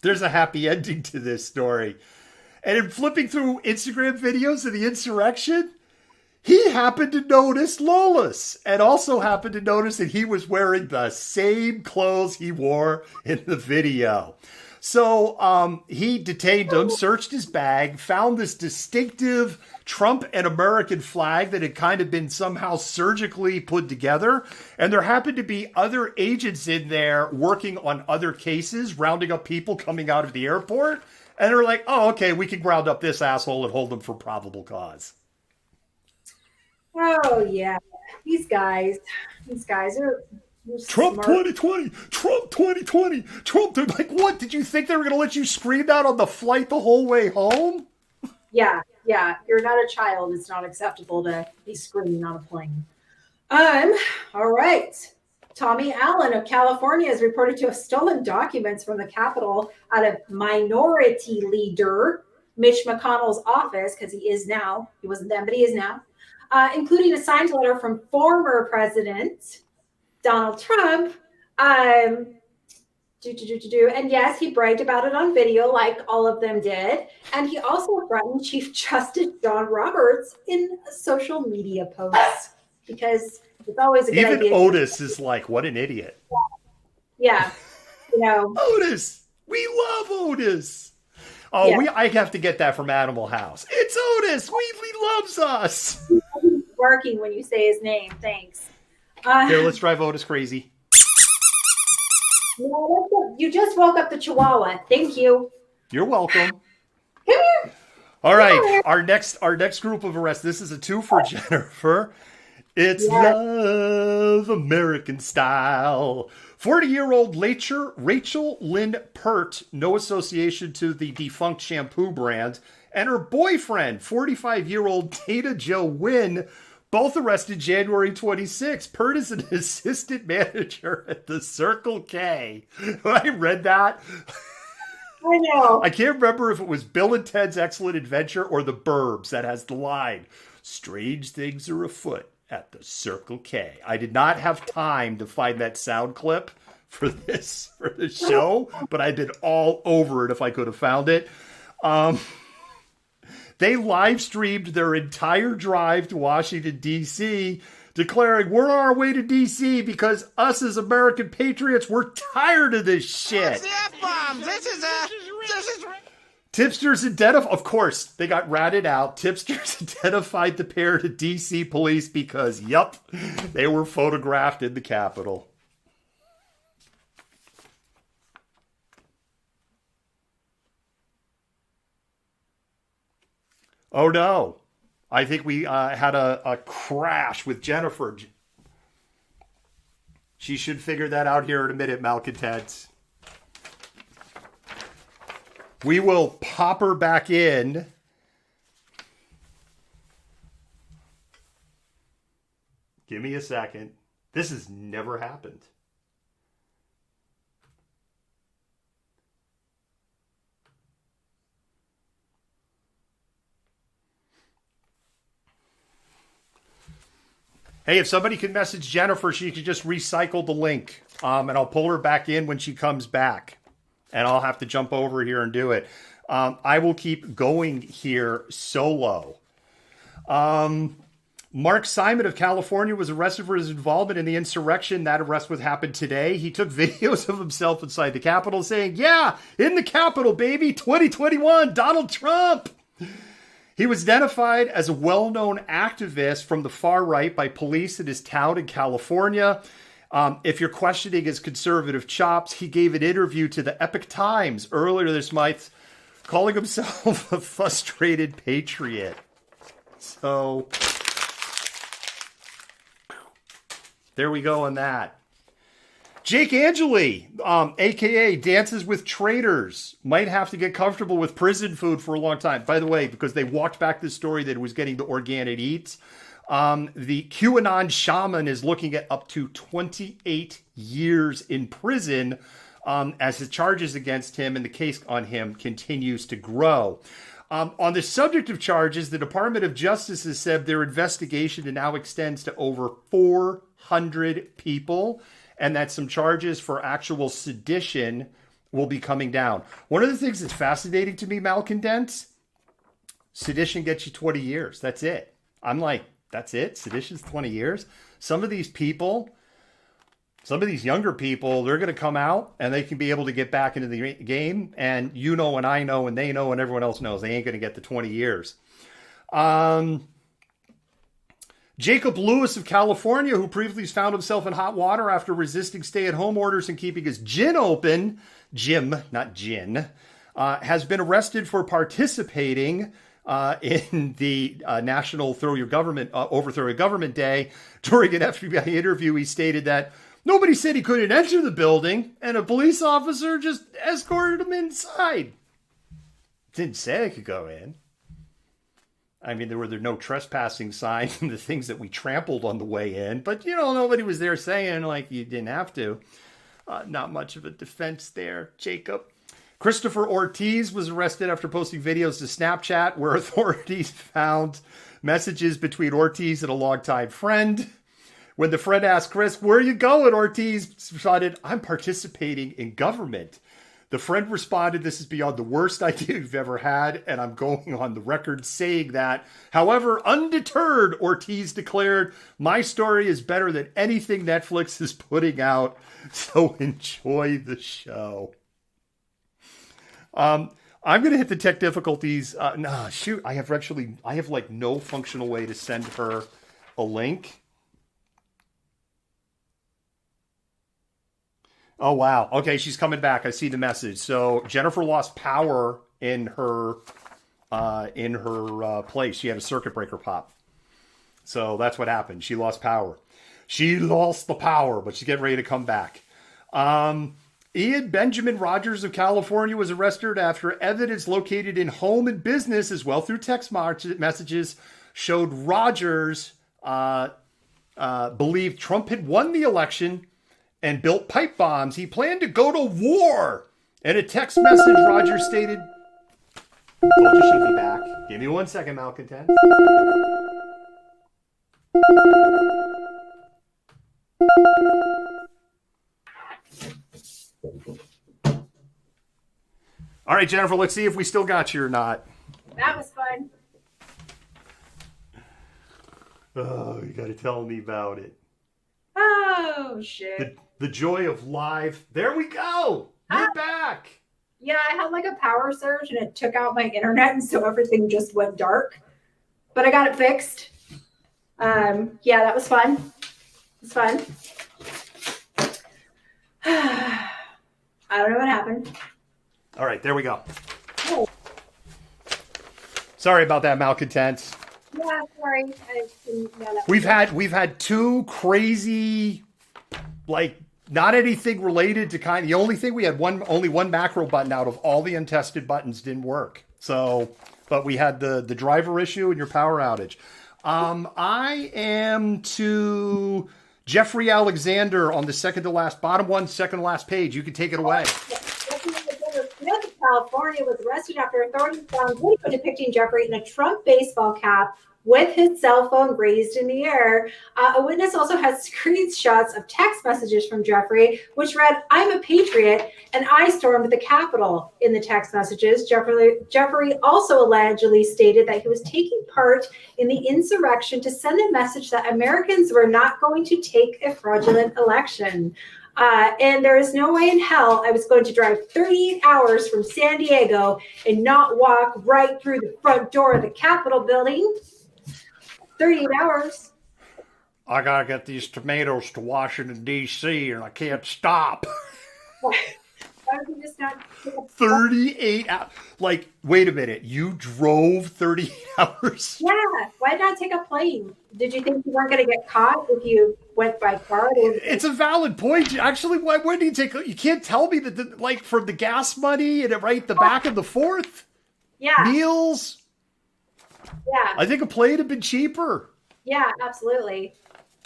A: there's a happy ending to this story. And in flipping through Instagram videos of the insurrection, he happened to notice Lolas and also happened to notice that he was wearing the same clothes he wore in the video. So he detained him, searched his bag, found this distinctive Trump and American flag that had kind of been somehow surgically put together. And there happened to be other agents in there working on other cases, rounding up people coming out of the airport. And they're like, oh, okay, we can round up this asshole and hold him for probable cause.
B: Oh, yeah. These guys are
A: Trump
B: smart.
A: 2020, Trump 2020, Trump. They're like, what? Did you think they were going to let you scream that on the flight the whole way home?
B: Yeah. You're not a child. It's not acceptable to be screaming on a plane. All right. Tommy Allen of California is reported to have stolen documents from the Capitol out of Minority Leader Mitch McConnell's office, because he wasn't then, but he is now, including a signed letter from former President Donald Trump, And yes, he bragged about it on video like all of them did. And he also threatened Chief Justice John Roberts in social media posts because it's always a good
A: Even
B: idea.
A: Otis is like, what an idiot.
B: Yeah. You know.
A: Otis. We love Otis. Oh,
B: Yeah.
A: I have to get that from Animal House. It's Otis. He loves us.
B: He's barking when you say his name. Thanks.
A: Here, let's drive Otis crazy.
B: You just woke up the Chihuahua. Thank you.
A: You're welcome.
B: Come here.
A: All right, our next group of arrests. This is a 2 for Jennifer. It's Love American Style. 40-year-old Rachel Lynn Pert, no association to the defunct shampoo brand, and her boyfriend, 45-year-old Data Joe Wynn, both arrested January 26. Pert is an assistant manager at the Circle K. When I read that,
B: I know.
A: I can't remember if it was Bill and Ted's Excellent Adventure or The Burbs that has the line, "Strange things are afoot at the Circle K." I did not have time to find that sound clip for the show, but I'd been all over it if I could have found it. They live streamed their entire drive to Washington, D.C., declaring, "We're on our way to D.C. because us as American patriots, we're tired of this shit."
C: The F-bombs. This is
A: Tipsters identified, of course, they got ratted out. Tipsters identified the pair to D.C. police because, yup, they were photographed in the Capitol. Oh no, I think we had a crash with Jennifer. She should figure that out here in a minute, Malcontent. We will pop her back in. Give me a second. This has never happened. Hey, if somebody can message Jennifer, she could just recycle the link. And I'll pull her back in when she comes back. And I'll have to jump over here and do it. I will keep going here solo. Mark Simon of California was arrested for his involvement in the insurrection. That arrest happened today. He took videos of himself inside the Capitol saying, "Yeah, in the Capitol, baby, 2021, Donald Trump." He was identified as a well-known activist from the far right by police in his town in California. If you're questioning his conservative chops, he gave an interview to the Epoch Times earlier this month, calling himself a frustrated patriot. So, there we go on that. Jake Angeli, a.k.a. Dances with Traitors, might have to get comfortable with prison food for a long time. By the way, because they walked back the story that it was getting the organic eats, the QAnon shaman is looking at up to 28 years in prison as the charges against him and the case on him continues to grow. On the subject of charges, the Department of Justice has said their investigation now extends to over 400 people, and that some charges for actual sedition will be coming down. One of the things that's fascinating to me, Malcontent, sedition gets you 20 years. That's it. I'm like, that's it? Sedition's 20 years? Some of these people, some of these younger people, they're going to come out and they can be able to get back into the game. And you know, and I know, and they know, and everyone else knows they ain't going to get the 20 years. Jacob Lewis of California, who previously found himself in hot water after resisting stay-at-home orders and keeping his gym open, not gin, has been arrested for participating in the National Overthrow Your Government Day. During an FBI interview, he stated that nobody said he couldn't enter the building, and a police officer just escorted him inside. Didn't say I could go in. I mean, there were no trespassing signs and the things that we trampled on the way in. But, you know, nobody was there saying, like, you didn't have to. Not much of a defense there, Jacob. Christopher Ortiz was arrested after posting videos to Snapchat where authorities found messages between Ortiz and a longtime friend, When the friend asked Chris, "Where are you going?" Ortiz responded, "I'm participating in government." The friend responded, "This is beyond the worst idea you've ever had, and I'm going on the record saying that." However, undeterred, Ortiz declared, "My story is better than anything Netflix is putting out, so enjoy the show." I'm going to hit the tech difficulties. I have like no functional way to send her a link. Oh, wow. Okay, she's coming back. I see the message. So Jennifer lost power in her place. She had a circuit breaker pop. So that's what happened. She lost power. She lost the power, but she's getting ready to come back. Ian Benjamin Rogers of California was arrested after evidence located in home and business, as well through text messages, showed Rogers believed Trump had won the election and built pipe bombs. He planned to go to war. In a text message, Rogers stated, "Told you she'd be back. Give me 1 second, Malcontent." All right, Jennifer, let's see if we still got you or not.
B: That was fun.
A: Oh, you got to tell me about it.
B: Oh, shit.
A: The joy of live. There we go. You're back.
B: Yeah, I had like a power surge and it took out my internet, and so everything just went dark. But I got it fixed. Yeah, that was fun. It's fun. I don't know what happened.
A: All right, there we go.
B: Oh.
A: Sorry about that, Malcontent.
B: Yeah, sorry.
A: We've had two crazy, like, not anything related to kind. The only thing we had only one macro button out of all the untested buttons didn't work. So, but we had the driver issue and your power outage. I am to Jeffrey Alexander on the second to last, bottom one, second to last page. You can take it away.
B: California was arrested after authorities found video depicting Jeffrey in a Trump baseball cap with his cell phone raised in the air. A witness also has screenshots of text messages from Jeffrey, which read, "I'm a patriot, and I stormed the Capitol." In the text messages, Jeffrey also allegedly stated that he was taking part in the insurrection to send a message that Americans were not going to take a fraudulent election. And there is no way in hell I was going to drive 38 hours from San Diego and not walk right through the front door of the Capitol building. 38 hours.
A: I gotta get these tomatoes to Washington, D.C., and I can't stop.
B: Why would you just not?
A: 38 hours. Like, wait a minute. You drove 38 hours?
B: Yeah. Why not take a plane? Did you think you weren't going to get caught if you went by car?
A: It's a valid point. Actually, why do you take? You can't tell me that, like, for the gas money and the back and the forth.
B: Yeah.
A: Meals.
B: Yeah.
A: I think a plane would have been cheaper.
B: Yeah, absolutely.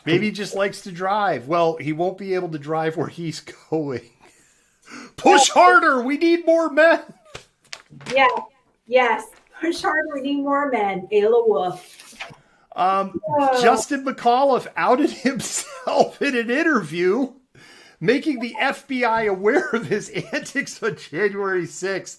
A: Maybe he just likes to drive. Well, he won't be able to drive where he's going. Push harder. We need more men.
B: Yeah. Yes. Push harder. We need more men. Ayla Wolf.
A: Justin McAuliffe outed himself in an interview, making the FBI aware of his antics on January 6th.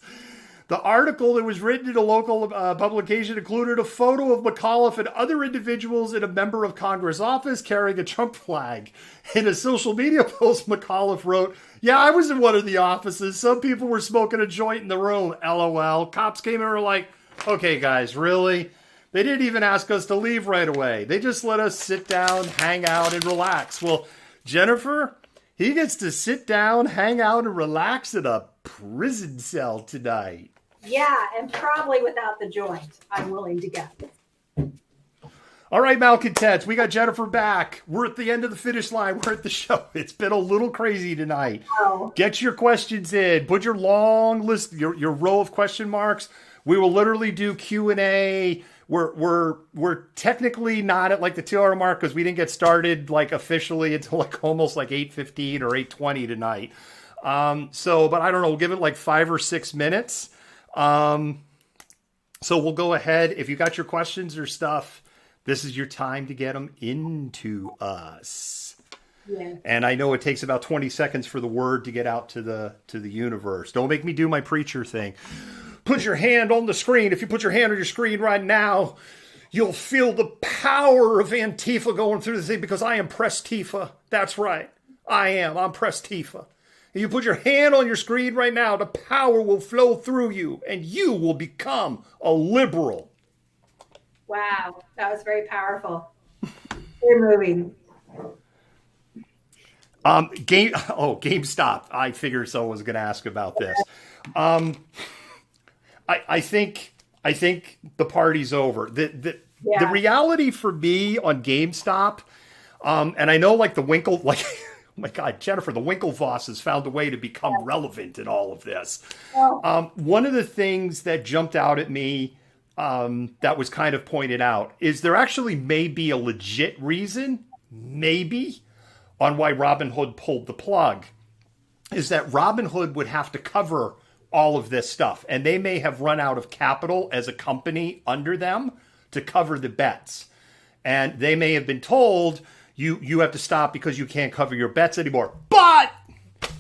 A: The article that was written in a local publication included a photo of McAuliffe and other individuals in a member of Congress office carrying a Trump flag. In a social media post, McAuliffe wrote, "Yeah, I was in one of the offices. Some people were smoking a joint in the room. LOL. Cops came in and were like, okay, guys, really? They didn't even ask us to leave right away. They just let us sit down, hang out, and relax." Well, Jennifer, he gets to sit down, hang out, and relax in a prison cell tonight.
B: Yeah, and probably without the joint, I'm willing to guess.
A: All right, Malcontents, we got Jennifer back. We're at the end of the finish line. We're at the show. It's been a little crazy tonight.
B: Oh.
A: Get your questions in. Put your long list, your row of question marks. We will literally do Q&A. We're technically not at like the 2 hour mark because we didn't get started like officially until like almost like 8:15 or 8:20 tonight. But I don't know. We'll give it like 5 or 6 minutes. So we'll go ahead. If you got your questions or stuff, This is your time to get them into us.
B: Yeah.
A: And I know it takes about 20 seconds for the word to get out to the universe. Don't make me do my preacher thing. Put your hand on the screen. If you put your hand on your screen right now, you'll feel the power of Antifa going through the thing, because I am Press-Tifa. That's right. I'm Press-Tifa. If you put your hand on your screen right now, the power will flow through you and you will become a liberal.
B: Wow, that was very powerful. Very moving.
A: GameStop. I figured someone was going to ask about this. I think the party's over. The reality for me on GameStop, and I know like the Winkle, like, oh my God, Jennifer, the Winklevoss has found a way to become relevant in all of this. One of the things that jumped out at me that was kind of pointed out is there actually may be a legit reason, maybe, on why Robinhood pulled the plug, is that Robinhood would have to cover all of this stuff. And they may have run out of capital as a company under them to cover the bets. And they may have been told, you have to stop because you can't cover your bets anymore. But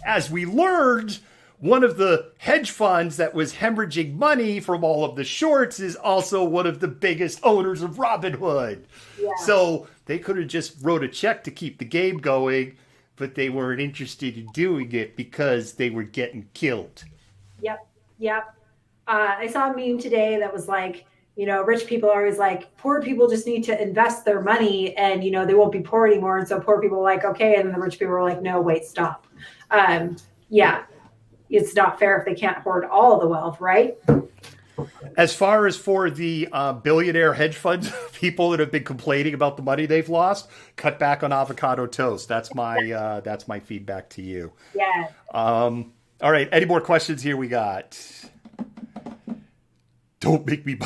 A: as we learned, one of the hedge funds that was hemorrhaging money from all of the shorts is also one of the biggest owners of Robinhood. Yeah. So they could have just wrote a check to keep the game going, but they weren't interested in doing it because they were getting killed.
B: Yep. I saw a meme today that was like, rich people are always like, poor people just need to invest their money and, they won't be poor anymore. And so poor people are like, okay. And then the rich people are like, no, wait, stop. Yeah, it's not fair if they can't hoard all of the wealth, right?
A: As far as for the billionaire hedge fund people that have been complaining about the money they've lost, cut back on avocado toast. That's my feedback to you.
B: Yeah.
A: All right. Any more questions here? We got. Don't make me.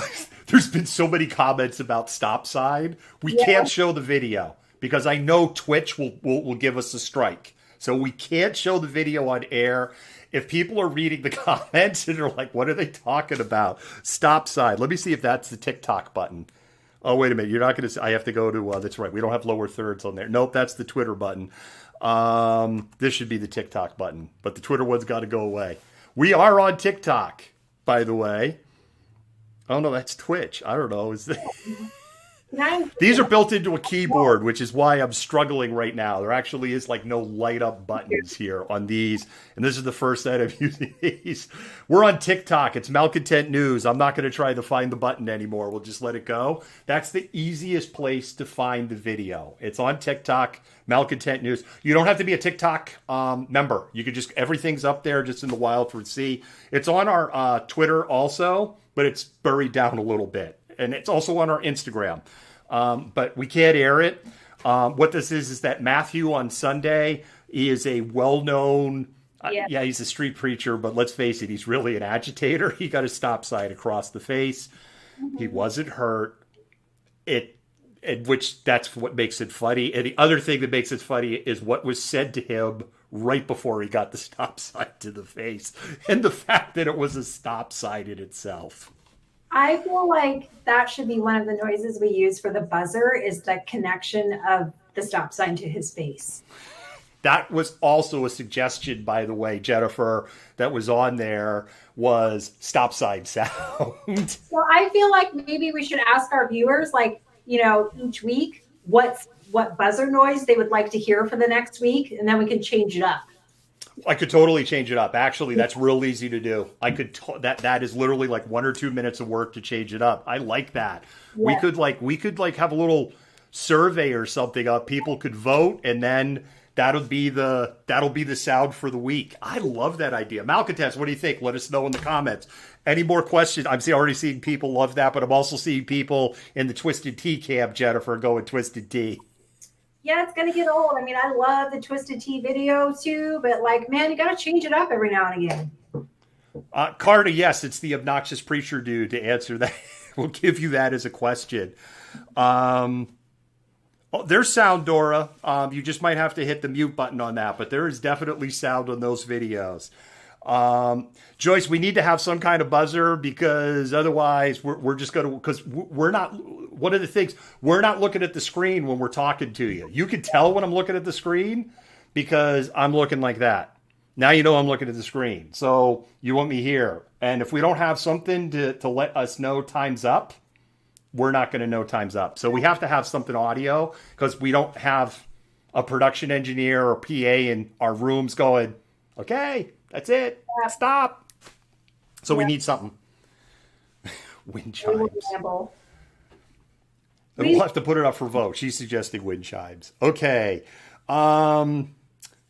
A: There's been so many comments about stop sign. We can't show the video because I know Twitch will give us a strike. So we can't show the video on air. If people are reading the comments and they're like, what are they talking about? Stop sign. Let me see if that's the TikTok button. Oh, wait a minute. You're not going to. I have to go to. That's right. We don't have lower thirds on there. Nope. That's the Twitter button. This should be the TikTok button, but the Twitter one's got to go away. We are on TikTok, by the way. Oh no, that's Twitch. I don't know. These are built into a keyboard, which is why I'm struggling right now. There actually is like no light up buttons here on these. And this is the first night I'm using these. We're on TikTok. It's Malcontent News. I'm not going to try to find the button anymore. We'll just let it go. That's the easiest place to find the video. It's on TikTok, Malcontent News. You don't have to be a TikTok member. You could just, everything's up there just in the wild for see. It's on our Twitter also, but it's buried down a little bit. And it's also on our Instagram. But we can't air it. What this is that Matthew on Sunday, he is a well-known, he's a street preacher, but let's face it, he's really an agitator. He got a stop sign across the face. Mm-hmm. He wasn't hurt. Which that's what makes it funny. And the other thing that makes it funny is what was said to him right before he got the stop sign to the face. And the fact that it was a stop sign in itself.
B: I feel like that should be one of the noises we use for the buzzer is the connection of the stop sign to his face.
A: That was also a suggestion, by the way, Jennifer, that was on there was stop sign sound.
B: So I feel like maybe we should ask our viewers, like, each week, what buzzer noise they would like to hear for the next week, and then we can change it up.
A: I could totally change it up. Actually, that's real easy to do. I could that is literally like 1 or 2 minutes of work to change it up. I like that. Yeah. We could have a little survey or something up. People could vote, and then that'll be the sound for the week. I love that idea. Malcontents, what do you think? Let us know in the comments. Any more questions? I'm already seeing people love that, but I'm also seeing people in the Twisted Tea camp, Jennifer, going Twisted Tea.
B: Yeah, it's going to get old. I mean, I love the Twisted Tea video too, but man, you got to change it up every now and again.
A: Carter, yes, it's the obnoxious preacher dude to answer that. We'll give you that as a question. There's sound, Dora. You just might have to hit the mute button on that, but there is definitely sound on those videos. Joyce, we need to have some kind of buzzer because otherwise we're just going to, because we're not, one of the things, we're not looking at the screen when we're talking to you. You can tell when I'm looking at the screen because I'm looking like that. Now you know I'm looking at the screen. So you want me here. And if we don't have something to let us know time's up, we're not going to know time's up. So we have to have something audio because we don't have a production engineer or PA in our rooms going, okay, that's it, stop. So we need something. Wind chimes. We'll have to put it up for vote. She's suggesting wind chimes. Okay. Our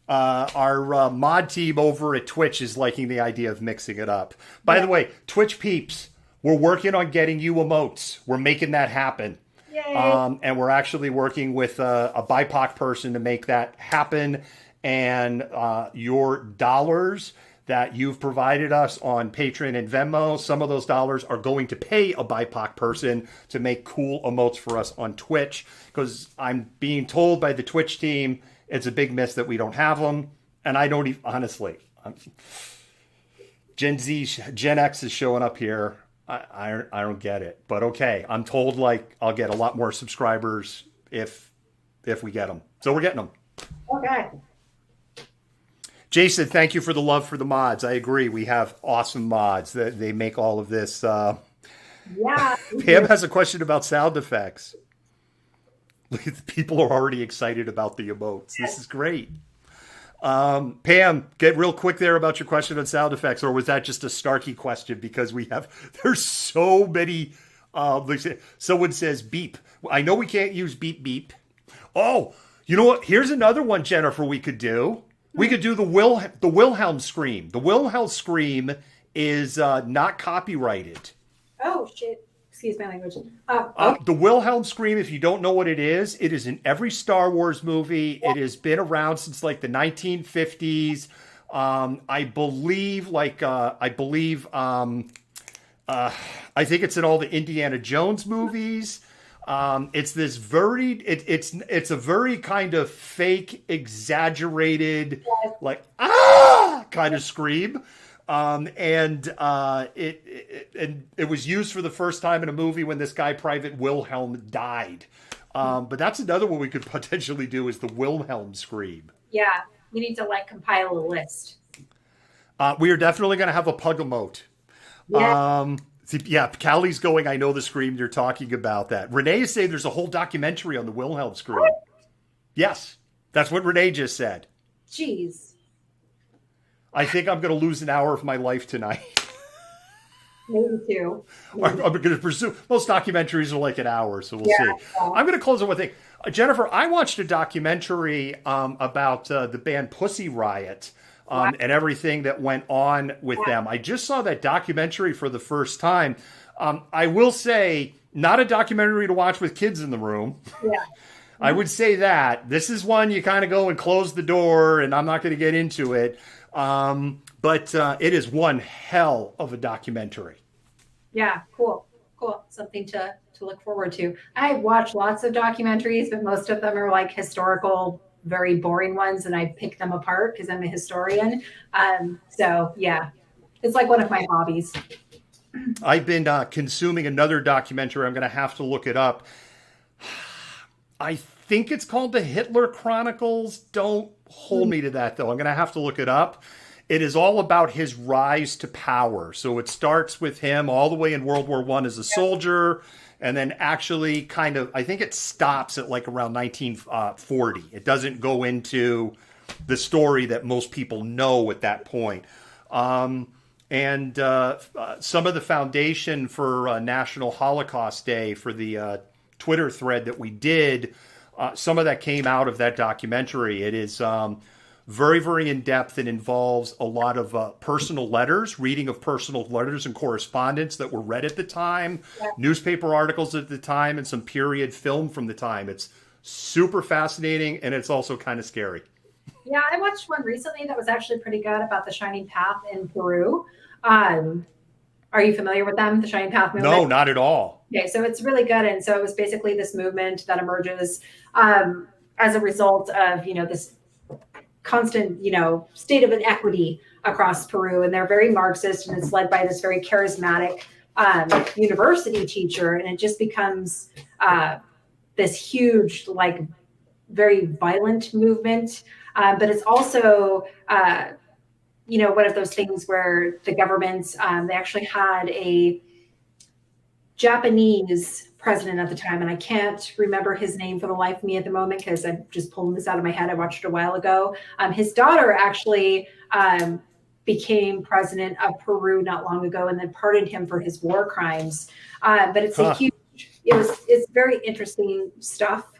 A: mod team over at Twitch is liking the idea of mixing it up. By the way, Twitch peeps, we're working on getting you emotes. We're making that happen. And we're actually working with a BIPOC person to make that happen. And your dollars that you've provided us on Patreon and Venmo, some of those dollars are going to pay a BIPOC person to make cool emotes for us on Twitch. Because I'm being told by the Twitch team, it's a big miss that we don't have them. And I don't even, honestly, Gen X is showing up here. I don't get it. But okay, I'm told like I'll get a lot more subscribers if we get them. So we're getting them.
B: Okay.
A: Jason, thank you for the love for the mods. I agree. We have awesome mods. They make all of this.
B: Yeah.
A: Pam has a question about sound effects. People are already excited about the emotes. This is great. Pam, get real quick there about your question on sound effects, or was that just a snarky question? Because there's so many. Someone says beep. I know we can't use beep beep. Oh, you know what? Here's another one, Jennifer, we could do. We could do the Wilhelm scream. The Wilhelm scream is not copyrighted.
B: Oh, shit. Excuse my language.
A: The Wilhelm scream, if you don't know what it is in every Star Wars movie. It has been around since like the 1950s. I think it's in all the Indiana Jones movies. It's this it's a very kind of fake, exaggerated, like kind of scream. And it was used for the first time in a movie when this guy, Private Wilhelm, died. But that's another one we could potentially do is the Wilhelm scream.
B: Yeah, we need to compile a list.
A: We are definitely going to have a pug emote. Yeah. Callie's going, I know the scream you're talking about that. Renee is saying there's a whole documentary on the Wilhelm scream. What? Yes, that's what Renee just said.
B: Jeez.
A: I think I'm going to lose an hour of my life tonight.
B: Maybe two.
A: I'm going to presume most documentaries are like an hour, so we'll see. I'm going to close on one thing. Jennifer, I watched a documentary about the band Pussy Riot. And everything that went on with them. I just saw that documentary for the first time. I will say, not a documentary to watch with kids in the room.
B: Yeah.
A: I would say that. This is one you kind of go and close the door, and I'm not going to get into it. But it is one hell of a documentary.
B: Yeah, cool. Something to look forward to. I watch lots of documentaries, but most of them are like historical, very boring ones, and I pick them apart because I'm a historian. So yeah, it's like one of my hobbies.
A: I've been consuming another documentary. I'm going to have to look it up. I think it's called the Hitler Chronicles. Don't hold me to that, though. I'm going to have to look it up. It is all about his rise to power. So it starts with him all the way in World War I as a soldier. And then actually kind of, I think it stops at like around 1940. It doesn't go into the story that most people know at that point. Some of the foundation for National Holocaust Day for the Twitter thread that we did, some of that came out of that documentary. It is very, very in-depth and involves a lot of personal letters, reading of personal letters and correspondence that were read at the time, newspaper articles at the time, and some period film from the time. It's super fascinating, and it's also kind of scary.
B: Yeah, I watched one recently that was actually pretty good about the Shining Path in Peru. Are you familiar with them, the Shining Path movement?
A: No, not at all.
B: Okay, so it's really good. And so it was basically this movement that emerges as a result of, this constant, state of inequity across Peru. And they're very Marxist, and it's led by this very charismatic university teacher. And it just becomes this huge, like, very violent movement. But it's also, one of those things where the government, they actually had a Japanese president at the time, and I can't remember his name for the life of me at the moment because I'm just pulling this out of my head. I watched it a while ago. His daughter actually became president of Peru not long ago, and then pardoned him for his war crimes. But it's it's very interesting stuff.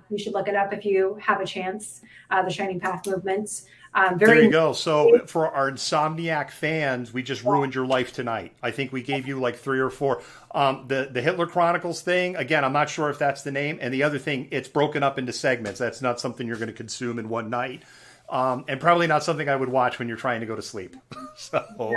B: You should look it up if you have a chance. The Shining Path movements.
A: There you go. So for our Insomniac fans, we just ruined your life tonight. I think we gave you like 3 or 4. The Hitler Chronicles thing, again, I'm not sure if that's the name. And the other thing, it's broken up into segments. That's not something you're going to consume in one night. And probably not something I would watch when you're trying to go to sleep. So
B: probably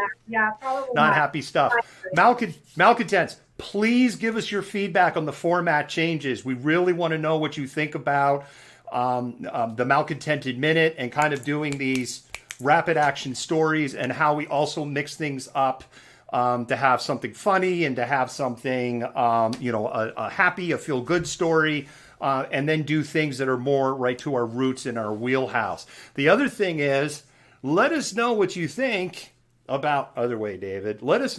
A: not happy stuff. Malcontents, please give us your feedback on the format changes. We really want to know what you think about the Malcontented Minute and kind of doing these rapid action stories, and how we also mix things up to have something funny and to have something, a happy, a feel good story, and then do things that are more right to our roots in our wheelhouse. The other thing is, let us know what you think about other way, David. Let us,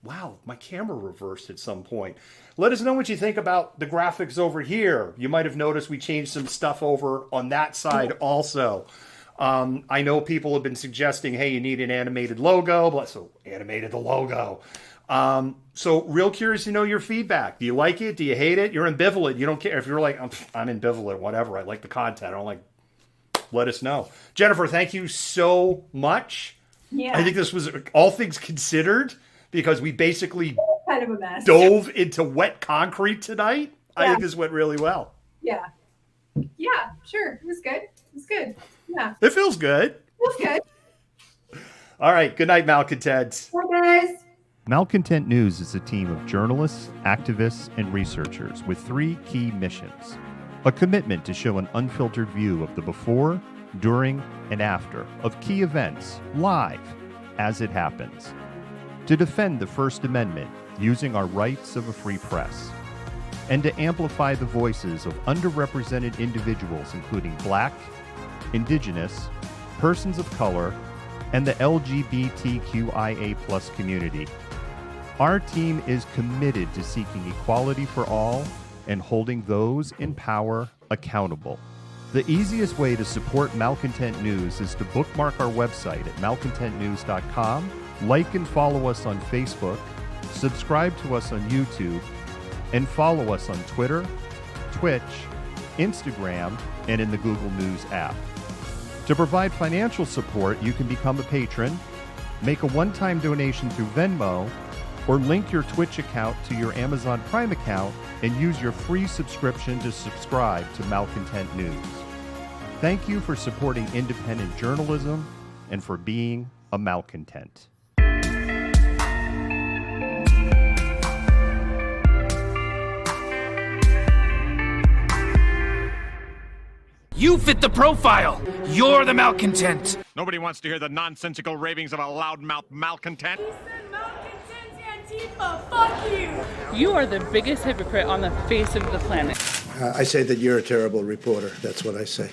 A: wow, my camera reversed at some point. Let us know what you think about the graphics over here. You might have noticed we changed some stuff over on that side also. I know people have been suggesting, hey, you need an animated logo. So animated the logo. So real curious to know your feedback. Do you like it? Do you hate it? You're ambivalent. You don't care. If you're like, I'm ambivalent, whatever. I like the content. I don't like, let us know. Jennifer, thank you so much.
B: Yeah.
A: I think this was all things considered, because we basically
B: kind of a mess.
A: Dove into wet concrete tonight.
B: Yeah.
A: I think this went really well.
B: Yeah, sure. It was good. It was good. Yeah.
A: It feels good.
B: Feels good.
A: All right. Good night, Malcontents.
B: Bye, guys.
A: Malcontent News is a team of journalists, activists, and researchers with 3 key missions. A commitment to show an unfiltered view of the before, during, and after of key events, live, as it happens. To defend the First Amendment using our rights of a free press. And to amplify the voices of underrepresented individuals, including Black, Indigenous, persons of color, and the LGBTQIA+ community. Our team is committed to seeking equality for all and holding those in power accountable. The easiest way to support Malcontent News is to bookmark our website at malcontentnews.com, like and follow us on Facebook, subscribe to us on YouTube, and follow us on Twitter, Twitch, Instagram, and in the Google News app. To provide financial support, you can become a patron, make a one-time donation through Venmo, or link your Twitch account to your Amazon Prime account and use your free subscription to subscribe to Malcontent News. Thank you for supporting independent journalism and for being a Malcontent.
C: You fit the profile. You're the Malcontent.
N: Nobody wants to hear the nonsensical ravings of a loudmouth malcontent.
O: Fuck you! You are the biggest hypocrite on the face of the planet.
P: I say that you're a terrible reporter. That's what I say.